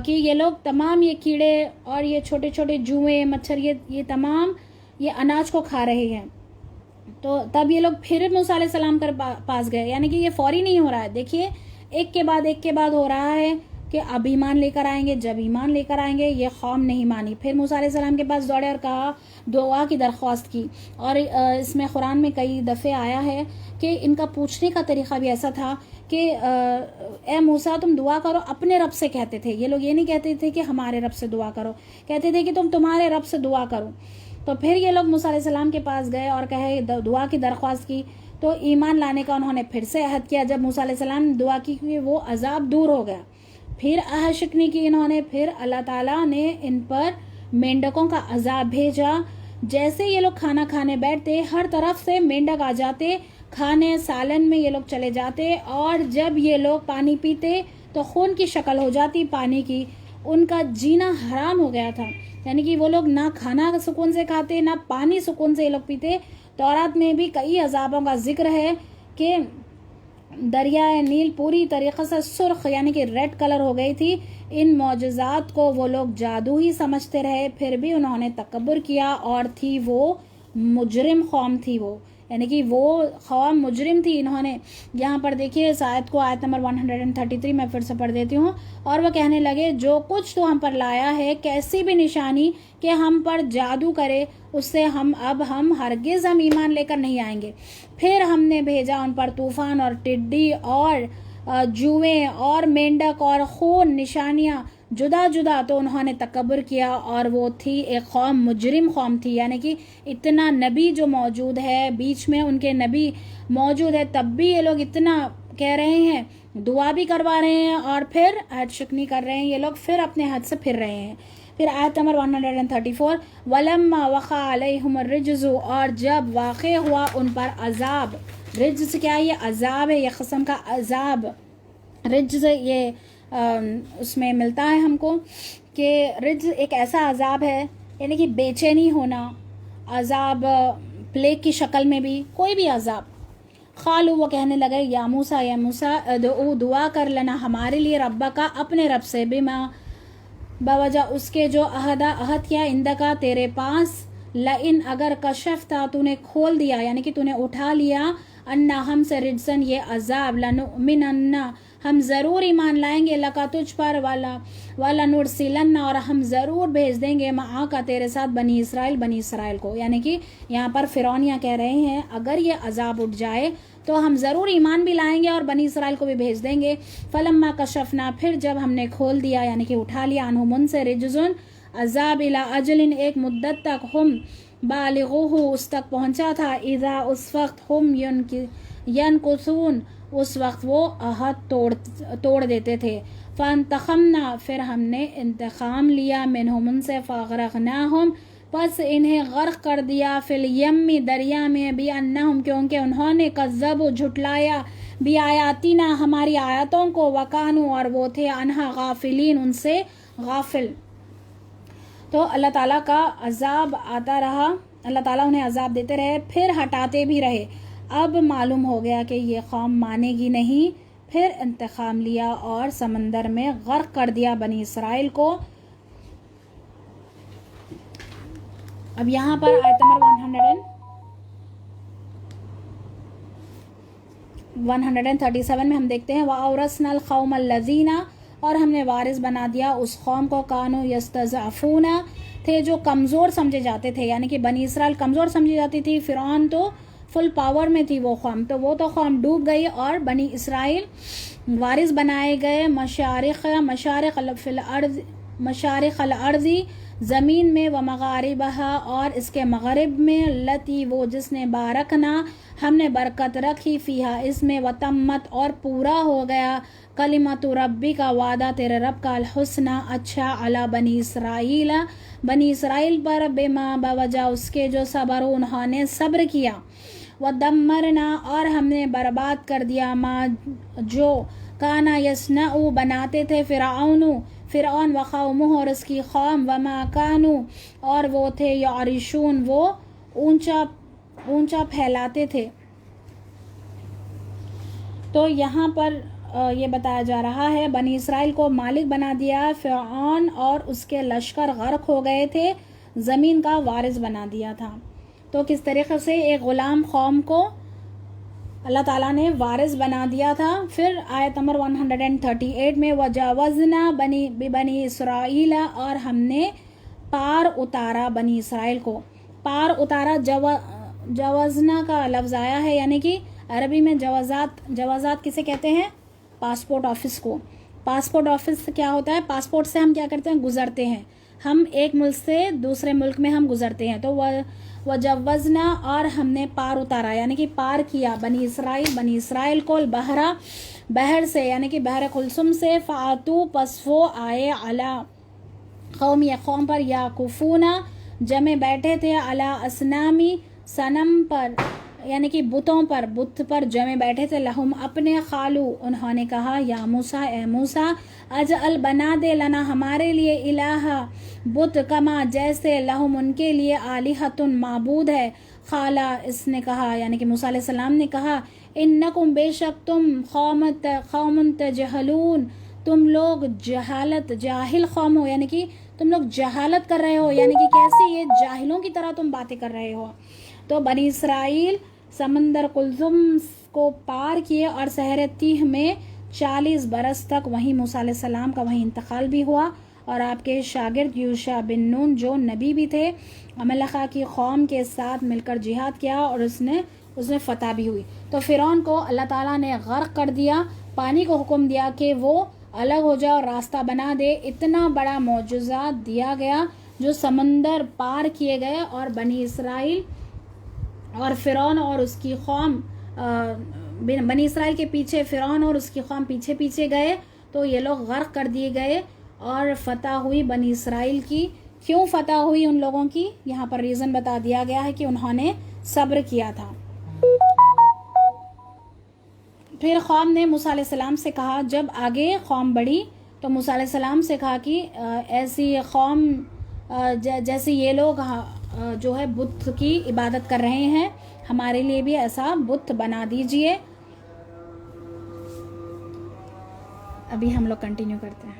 کہ یہ لوگ تمام یہ کیڑے اور یہ چھوٹے چھوٹے جوئیں, مچھر, یہ تمام یہ اناج کو کھا رہے ہیں. تو تب یہ لوگ پھر موسیٰ علیہ السلام کے پاس گئے, یعنی کہ یہ فوری نہیں ہو رہا ہے. دیکھیے ایک کے بعد ہو رہا ہے کہ اب ایمان لے کر آئیں گے, جب ایمان لے کر آئیں گے یہ قوم نہیں مانی. پھر موسیٰ علیہ السلام کے پاس دوڑے اور کہا, دعا کی درخواست کی. اور اس میں قرآن میں کئی دفعے آیا ہے کہ ان کا پوچھنے کا طریقہ بھی ایسا تھا کہ اے موسیٰ تم دعا کرو, اپنے رب سے کہتے تھے. یہ لوگ یہ نہیں کہتے تھے کہ ہمارے رب سے دعا کرو, کہتے تھے کہ تم تمہارے رب سے دعا کرو. تو پھر یہ لوگ موسیٰ علیہ السلام کے پاس گئے اور کہے, دعا کی درخواست کی. تو ایمان لانے کا انہوں نے پھر سے عہد کیا. جب موسیٰ علیہ السلام نے دعا کی کہ وہ عذاب دور ہو گیا, پھر عہد شکنی کی انہوں نے. پھر اللہ تعالیٰ نے ان پر مینڈکوں کا عذاب بھیجا. جیسے یہ لوگ کھانا کھانے بیٹھتے, ہر طرف سے مینڈک آ جاتے, کھانے سالن میں یہ لوگ چلے جاتے, اور جب یہ لوگ پانی پیتے تو خون کی شکل ہو جاتی پانی کی. ان کا جینا حرام ہو گیا تھا, یعنی کہ وہ لوگ نہ کھانا سکون سے کھاتے, نہ پانی سکون سے یہ لوگ پیتے. تورات میں بھی کئی عذابوں کا ذکر ہے کہ دریائے نیل پوری طریقے سے سرخ یعنی کہ ریڈ کلر ہو گئی تھی. ان معجزات کو وہ لوگ جادو ہی سمجھتے رہے, پھر بھی انہوں نے تکبر کیا, اور تھی وہ مجرم قوم تھی وہ, یعنی کہ وہ قوم مجرم تھی. انہوں نے یہاں پر دیکھیے اس آیت کو, آیت نمبر 133 میں پھر سے پڑھ دیتی ہوں. اور وہ کہنے لگے, جو کچھ تو ہم پر لایا ہے, کیسی بھی نشانی کہ ہم پر جادو کرے, اس سے ہم ہرگز ایمان لے کر نہیں آئیں گے. پھر ہم نے بھیجا ان پر طوفان اور ٹڈی اور جوئیں اور مینڈک اور خون, نشانیاں جدا جدا. تو انہوں نے تکبر کیا, اور وہ تھی ایک قوم مجرم قوم تھی. یعنی کہ اتنا نبی جو موجود ہے, بیچ میں ان کے نبی موجود ہے, تب بھی یہ لوگ اتنا کہہ رہے ہیں, دعا بھی کروا رہے ہیں اور پھر عہد شکنی کر رہے ہیں. یہ لوگ پھر اپنے حد سے پھر رہے ہیں. پھر آیت نمبر 134, وَلَمَّا وَقَعَ عَلَيْهُمُ الرِّجْزُ, اور جب واقع ہوا ان پر عذاب. رجز کیا ہے؟ یہ عذاب ہے, یہ قسم کا عذاب. رجز یہ اس میں ملتا ہے ہم کو کہ رجز ایک ایسا عذاب ہے, یعنی کہ بے چینی ہونا, عذاب پلیگ کی شکل میں بھی, کوئی بھی عذاب. قالوا, وہ کہنے لگے, یا موسیٰ دعا کر لینا ہمارے لیے ربا کا, اپنے رب سے, بما بوجہ اس کے جو عہد کیا اندکا تیرے پاس, لئن اگر کشفتا تو نے کھول دیا یعنی کہ تو نے اٹھا لیا, انا ہم سے رجسن یہ عذاب, لنؤمنن ہم ضرور ایمان لائیں گے, لکا تجھ پر, والا نرسلن اور ہم ضرور بھیج دیں گے, معا کا تیرے ساتھ, بنی اسرائیل کو. یعنی کہ یہاں پر فرعونیہ کہہ رہے ہیں اگر یہ عذاب اٹھ جائے تو ہم ضرور ایمان بھی لائیں گے اور بنی اسرائیل کو بھی بھیج دیں گے. فلما کشفنا, پھر جب ہم نے کھول دیا یعنی کہ اٹھا لیا, عنہم ان سے, رجزن عذاب, الی اجل ایک مدت تک, ہم بالغوہ اس تک پہنچا تھا, اذا اس وقت, ہم ینکثون اس وقت وہ عہد توڑ دیتے تھے. فانتقمنا, پھر ہم نے انتقام لیا, منہم ان سے, فاغرقناہم پس انہیں غرق کر دیا, فی الیم دریا میں, بانہم کیونکہ انہوں نے, کذبوا جھٹلایا, بیااتینا ہماری آیاتوں کو, وکانوا اور وہ تھے, عنہا غافلین ان سے غافل. تو اللہ تعالیٰ کا عذاب آتا رہا, اللہ تعالیٰ انہیں عذاب دیتے رہے, پھر ہٹاتے بھی رہے. اب معلوم ہو گیا کہ یہ قوم مانے گی نہیں, پھر انتقام لیا اور سمندر میں غرق کر دیا بنی اسرائیل کو. اب یہاں پر آیت نمبر 137 میں ہم دیکھتے ہیں, وَأَوْرَثْنَا الْقَوْمَ الَّذِينَ, اور ہم نے وارث بنا دیا اس قوم کو, کانو یستضعفون, تھے جو کمزور سمجھے جاتے تھے. یعنی کہ بنی اسرائیل کمزور سمجھی جاتی تھی, فرعون تو فل پاور میں تھی وہ قوم, تو وہ تو قوم ڈوب گئی, اور بنی اسرائیل وارث بنائے گئے, مشارق الارض زمین میں, و مغاربہا اور اس کے مغرب میں, لتی وہ جس نے, بارکنا ہم نے برکت رکھی, فیہا اس میں, وتمت اور پورا ہو گیا, کلمت ربی کا وعدہ تیرے رب کا, الحسنہ اچھا, علی بنی اسرائیل پر, بما بوجہ اس کے جو صبر انہوں نے صبر کیا, ودمرنا اور ہم نے برباد کر دیا ما جو کانا یصنع بناتے تھے فرعون و قومہ اور اس کی قوم وما کانوا اور وہ تھے یعرشون وہ اونچا پھیلاتے تھے. تو یہاں پر یہ بتایا جا رہا ہے بنی اسرائیل کو مالک بنا دیا فرعون اور اس کے لشکر غرق ہو گئے تھے، زمین کا وارث بنا دیا تھا. تو کس طریقے سے ایک غلام قوم کو اللہ تعالیٰ نے وارث بنا دیا تھا. پھر آیت نمبر 138 میں وجاوزنا بنی اسرائیل اور ہم نے پار اتارا بنی اسرائیل کو. پار اتارا جوازنا کا لفظ آیا ہے، یعنی کہ عربی میں جوازات کسے کہتے ہیں؟ پاسپورٹ آفس کو. پاسپورٹ آفس کیا ہوتا ہے؟ پاسپورٹ سے ہم کیا کرتے ہیں؟ گزرتے ہیں. ہم ایک ملک سے دوسرے ملک میں ہم گزرتے ہیں. تو وجوزنا اور ہم نے پار اتارا یعنی کہ پار کیا بنی اسرائیل کو بحر سے یعنی کہ بحر کلثم سے. فاتو پس وہ آئے علی قوم پر یاکفونا جمے بیٹھے تھے علی اسنامی صنم پر یعنی کہ بتوں پر بت پر جمے بیٹھے تھے. لہم اپنے قالو انہوں نے کہا یا موسیٰ اے موسیٰ اجعل بنا دے لنا ہمارے لیے الہ بت کما جیسے لہم ان کے لیے آلہۃ معبود ہے. قالا اس نے کہا یعنی کہ موسیٰ علیہ السلام نے کہا انکم بے شک تم قوم تجہلون تم لوگ جاہل قوم ہو یعنی کہ تم لوگ جہالت کر رہے ہو یعنی کہ کیسی یہ جاہلوں کی طرح تم باتیں کر رہے ہو. تو بنی اسرائیل سمندر کلثم کو پار کیے اور سحر تیہ میں 40 برس تک وہیں موسیٰ علیہ السلام کا وہیں انتقال بھی ہوا. اور آپ کے شاگرد یوشع بن نون جو نبی بھی تھے عملقہ کی قوم کے ساتھ مل کر جہاد کیا اور اس نے فتح بھی ہوئی. تو فرعون کو اللہ تعالیٰ نے غرق کر دیا، پانی کو حکم دیا کہ وہ الگ ہو جائے اور راستہ بنا دے. اتنا بڑا معجزات دیا گیا جو سمندر پار کیے گئے اور بنی اسرائیل اور فرعون اور اس کی قوم بنی اسرائیل کے پیچھے فرعون اور اس کی قوم پیچھے گئے. تو یہ لوگ غرق کر دیے گئے اور فتح ہوئی بنی اسرائیل کی. کیوں فتح ہوئی ان لوگوں کی؟ یہاں پر ریزن بتا دیا گیا ہے کہ انہوں نے صبر کیا تھا. پھر قوم نے موسیٰ علیہ السلام سے کہا جب آگے قوم بڑھی تو موسیٰ علیہ السلام سے کہا کہ ایسی قوم جیسے یہ لوگ جو ہے بت کی عبادت کر رہے ہیں ہمارے لیے بھی ایسا بت بنا دیجئے. ابھی ہم لوگ کنٹینیو کرتے ہیں.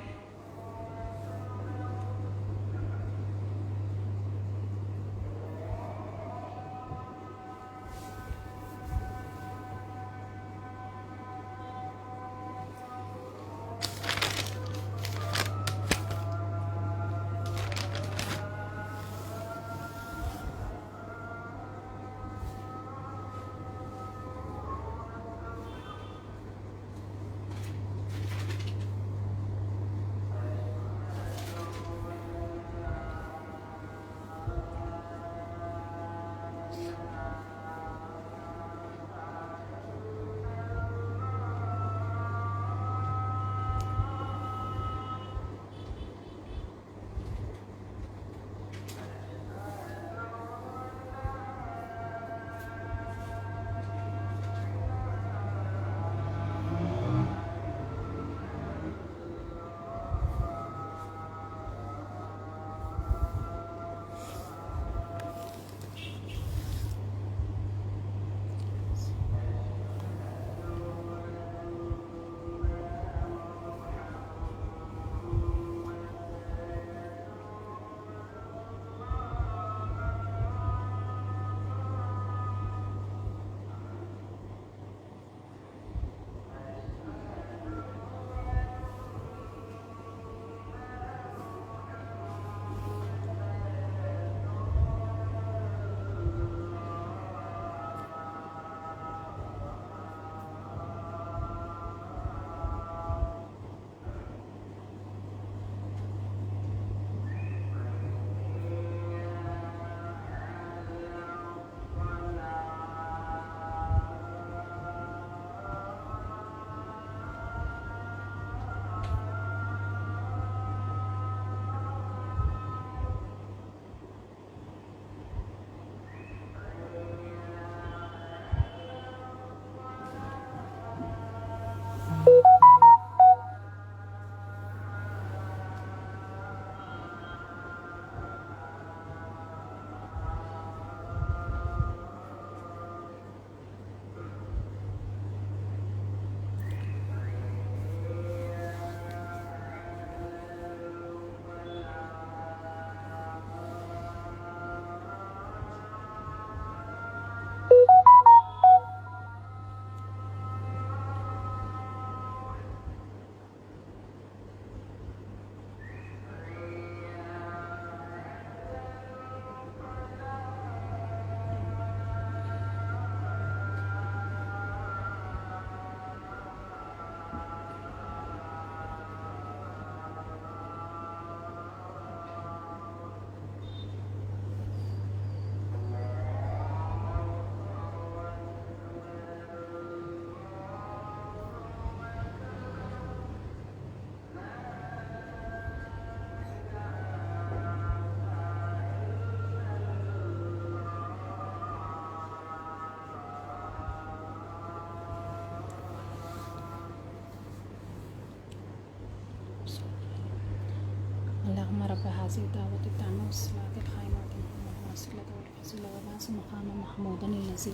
اللهم رب هذه الدعوة التامة والصلاة القائمة محمد وسيلة والفضيلة وبعث مقام محمود الذي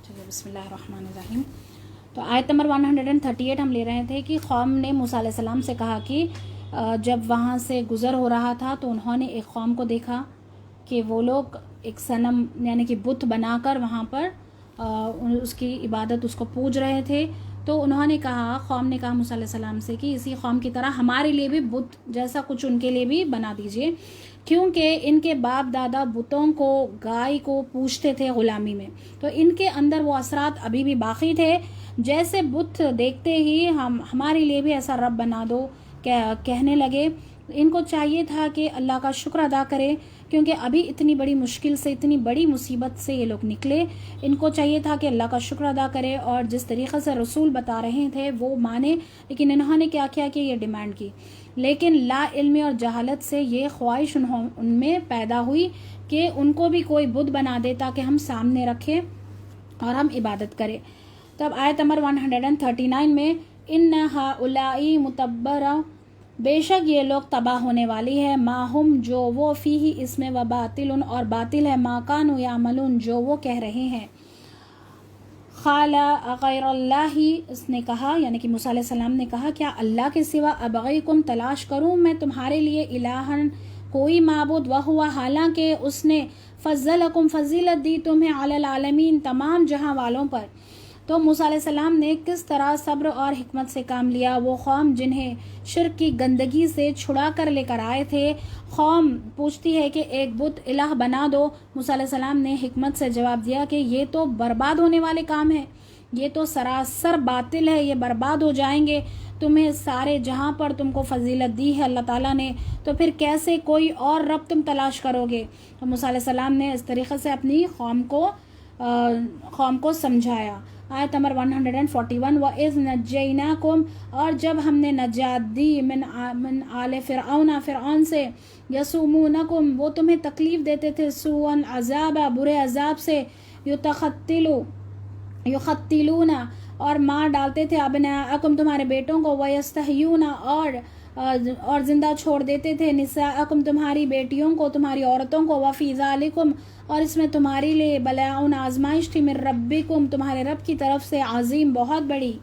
چلیے بسم اللہ الرحمن الرحیم. تو آیت نمبر 138 ہم لے رہے تھے کہ قوم نے موسیٰ علیہ السلام سے کہا کہ جب وہاں سے گزر ہو رہا تھا تو انہوں نے ایک قوم کو دیکھا کہ وہ لوگ ایک صنم یعنی کہ بت بنا کر وہاں پر اس کی عبادت اس کو پوج رہے تھے. تو انہوں نے کہا قوم نے کہا موسیٰ علیہ السلام سے کہ اسی قوم کی طرح ہمارے لیے بھی بت جیسا کچھ ان کے لیے بھی بنا دیجئے، کیونکہ ان کے باپ دادا بتوں کو گائے کو پوجتے تھے غلامی میں، تو ان کے اندر وہ اثرات ابھی بھی باقی تھے. جیسے بت دیکھتے ہی ہمارے لیے بھی ایسا رب بنا دو کہنے لگے. ان کو چاہیے تھا کہ اللہ کا شکر ادا کرے، کیونکہ ابھی اتنی بڑی مشکل سے اتنی بڑی مصیبت سے یہ لوگ نکلے. ان کو چاہیے تھا کہ اللہ کا شکر ادا کرے اور جس طریقے سے رسول بتا رہے تھے وہ مانے، لیکن انہوں نے کیا کیا کہ یہ ڈیمانڈ کی. لیکن لا علمی اور جہالت سے یہ خواہش ان میں پیدا ہوئی کہ ان کو بھی کوئی بت بنا دے تاکہ ہم سامنے رکھیں اور ہم عبادت کریں. تب آیت نمبر 139 میں ان ہؤلاء متبرہ، بے شک یہ لوگ تباہ ہونے والی ہے، ماہم جو وہ فیہ اس میں، و باطل اور باطل ہے، ما کانوا یعملون جو وہ کہہ رہے ہیں. قال غیر اللہ، اس نے کہا یعنی کہ موسیٰ علیہ السلام نے کہا کیا اللہ کے سوا ابغیکم تلاش کروں میں تمہارے لیے الہن کوئی معبود، وہو حالانکہ اس نے فضلکم فضیلت دی تمہیں علی العالمین تمام جہاں والوں پر. تو موسیٰ علیہ السلام نے کس طرح صبر اور حکمت سے کام لیا. وہ قوم جنہیں شرک کی گندگی سے چھڑا کر لے کر آئے تھے، قوم پوچھتی ہے کہ ایک بت الہ بنا دو. موسیٰ علیہ السلام نے حکمت سے جواب دیا کہ یہ تو برباد ہونے والے کام ہے، یہ تو سراسر باطل ہے، یہ برباد ہو جائیں گے. تمہیں سارے جہاں پر تم کو فضیلت دی ہے اللہ تعالیٰ نے، تو پھر کیسے کوئی اور رب تم تلاش کرو گے. تو موسیٰ علیہ السلام نے اس طریقے سے اپنی قوم کو سمجھایا. آیت نمبر 141 وَإِذْ نَجَّيْنَاكُمْ، اور جب ہم نے نجات دی من آل فرعون، فرعون سے، یسومونکم وہ تمہیں تکلیف دیتے تھے، سوء العذاب برے عذاب سے، یقتلون اور مار ڈالتے تھے، ابناءکم تمہارے بیٹوں کو، ویستحیون اور زندہ چھوڑ دیتے تھے، نساءکم تمہاری بیٹیوں کو، تمہاری عورتوں کو، وفی ذالکم اور اس میں تمہاری لیے بلاء آزمائش تھی، من ربکم تمہارے رب کی طرف سے، عظیم بہت بڑی.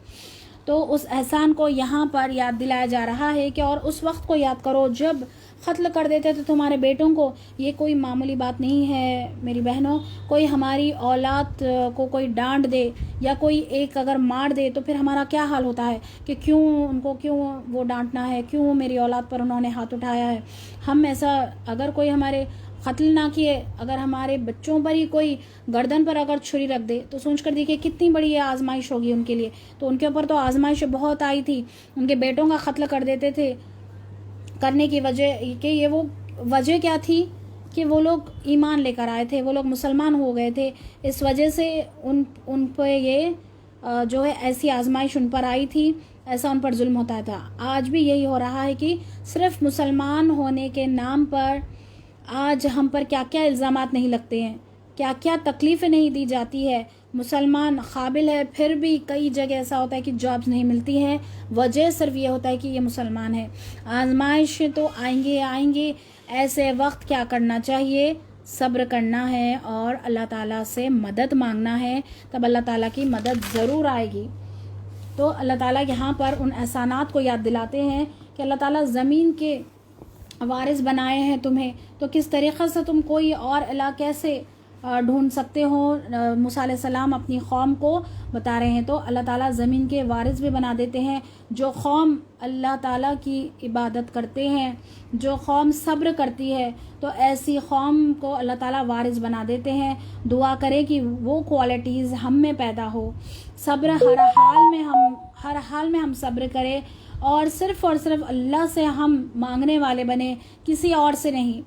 تو اس احسان کو یہاں پر یاد دلایا جا رہا ہے کہ اور اس وقت کو یاد کرو جب قتل کر دیتے تھے تمہارے بیٹوں کو. یہ کوئی معمولی بات نہیں ہے میری بہنوں. کوئی ہماری اولاد کو کوئی ڈانٹ دے یا کوئی ایک اگر مار دے تو پھر ہمارا کیا حال ہوتا ہے کہ کیوں ان کو کیوں وہ ڈانٹنا ہے، کیوں میری اولاد پر انہوں نے ہاتھ اٹھایا ہے. ہم ایسا اگر کوئی ہمارے قتل نہ کیے، اگر ہمارے بچوں پر ہی کوئی گردن پر اگر چھری رکھ دے تو سوچ کر دیکھیے کتنی بڑی یہ آزمائش ہوگی ان کے لیے. تو ان کے اوپر تو آزمائش بہت آئی تھی، ان کے بیٹوں کا قتل کر دیتے تھے. کرنے کی وجہ کہ یہ وہ وجہ کیا تھی کہ وہ لوگ ایمان لے کر آئے تھے، وہ لوگ مسلمان ہو گئے تھے، اس وجہ سے ان پہ یہ جو ہے ایسی آزمائش ان پر آئی تھی، ایسا ان پر ظلم ہوتا تھا. آج بھی یہی ہو رہا ہے کہ صرف مسلمان ہونے کے نام پر آج ہم پر کیا کیا الزامات نہیں لگتے ہیں، کیا کیا تکلیفیں نہیں دی جاتی ہے. مسلمان قابل ہے پھر بھی کئی جگہ ایسا ہوتا ہے کہ جابز نہیں ملتی ہیں، وجہ صرف یہ ہوتا ہے کہ یہ مسلمان ہے. آزمائش تو آئیں گے. ایسے وقت کیا کرنا چاہیے؟ صبر کرنا ہے اور اللہ تعالیٰ سے مدد مانگنا ہے، تب اللہ تعالیٰ کی مدد ضرور آئے گی. تو اللہ تعالیٰ یہاں پر ان احسانات کو یاد دلاتے ہیں کہ اللہ تعالیٰ زمین کے وارث بنائے ہیں تمہیں، تو کس طریقے سے تم کوئی اور الہ کیسے ڈھونڈ سکتے ہو. موسیٰ علیہ السلام اپنی قوم کو بتا رہے ہیں. تو اللہ تعالیٰ زمین کے وارث بھی بنا دیتے ہیں. جو قوم اللہ تعالیٰ کی عبادت کرتے ہیں، جو قوم صبر کرتی ہے، تو ایسی قوم کو اللہ تعالیٰ وارث بنا دیتے ہیں. دعا کرے کہ وہ کوالٹیز ہم میں پیدا ہو. صبر ہر حال میں ہم صبر کریں اور صرف اللہ سے ہم مانگنے والے بنے، کسی اور سے نہیں.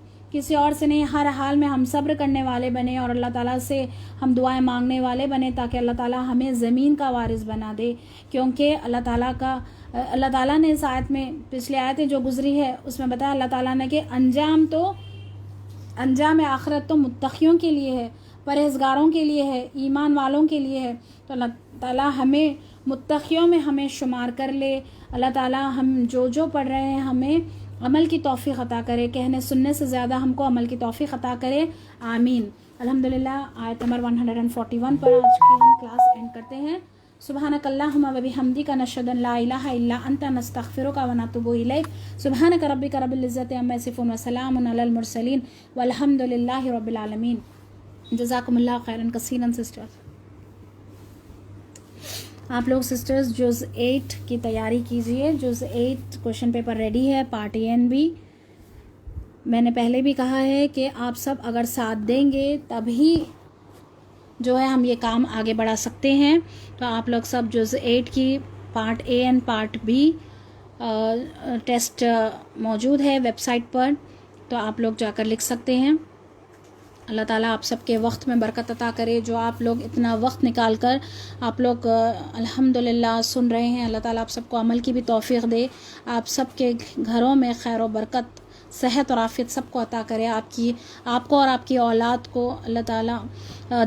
ہر حال میں ہم صبر کرنے والے بنے اور اللہ تعالیٰ سے ہم دعائیں مانگنے والے بنے تاکہ اللہ تعالیٰ ہمیں زمین کا وارث بنا دے. کیونکہ اللہ تعالیٰ نے اس آیت میں، پچھلی آیتیں جو گزری ہے اس میں بتایا اللہ تعالیٰ نے کہ انجام آخرت تو متقیوں کے لیے ہے، پرہیزگاروں کے لیے ہے، ایمان والوں کے لیے ہے. تو اللہ تعالیٰ ہمیں متقیوں میں ہمیں شمار کر لے. اللہ تعالیٰ ہم جو پڑھ رہے ہیں ہمیں عمل کی توفیق عطا کرے، کہنے سننے سے زیادہ ہم کو عمل کی توفیق عطا کرے، آمین۔ الحمدللہ آیت نمبر 141 پر آج کی ہم کلاس اینڈ کرتے ہیں۔ سبحانک اللہم و بحمدک نشہد ان لا الہ الا انت نستغفرک و نتوب الیک۔ سبحانک ربک رب العزت عما یصفون وسلام علی المرسلین والحمدللہ رب العالمین۔ جزاکم اللہ خیرا کثیرا سسٹرز۔ آپ لوگ سسٹرز جز 8 کی تیاری کیجئے، جز 8 کوشچن پیپر ریڈی ہے، پارٹ اے اینڈ بی۔ میں نے پہلے بھی کہا ہے کہ آپ سب اگر ساتھ دیں گے تبھی جو ہے ہم یہ کام آگے بڑھا سکتے ہیں۔ تو آپ لوگ سب جز 8 کی part A and part B test موجود ہے ویب سائٹ پر، تو آپ لوگ جا کر لکھ سکتے ہیں۔ اللہ تعالیٰ آپ سب کے وقت میں برکت عطا کرے، جو آپ لوگ اتنا وقت نکال کر آپ لوگ الحمدللہ سن رہے ہیں، اللہ تعالیٰ آپ سب کو عمل کی بھی توفیق دے، آپ سب کے گھروں میں خیر و برکت، صحت اور عافیت سب کو عطا کرے، آپ کو اور آپ کی اولاد کو اللہ تعالیٰ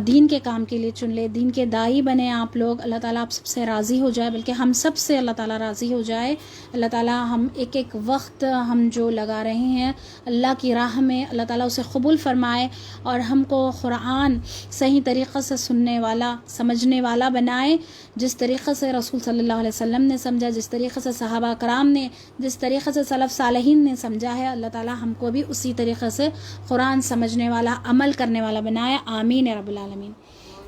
دین کے کام کے لیے چن لے، دین کے داعی بنے آپ لوگ، اللہ تعالیٰ آپ سب سے راضی ہو جائے، بلکہ ہم سب سے اللہ تعالیٰ راضی ہو جائے۔ اللہ تعالیٰ ہم ایک ایک وقت ہم جو لگا رہے ہیں اللہ کی راہ میں، اللہ تعالیٰ اسے قبول فرمائے اور ہم کو قرآن صحیح طریقے سے سننے والا، سمجھنے والا بنائے، جس طریقے سے رسول صلی اللہ علیہ وسلم نے سمجھا، جس طریقے سے صحابہ کرام نے، جس طریقے سے سلف صالحین نے سمجھا ہے، اللہ تعالیٰ ہم کو بھی اسی طریقے سے قرآن سمجھنے والا، عمل کرنے والا بنائے، آمین یا رب العالمین۔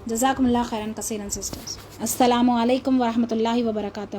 جزاکم اللہ خیرا کثیرا سسٹرز۔ السلام علیکم ورحمۃ اللہ وبرکاتہ۔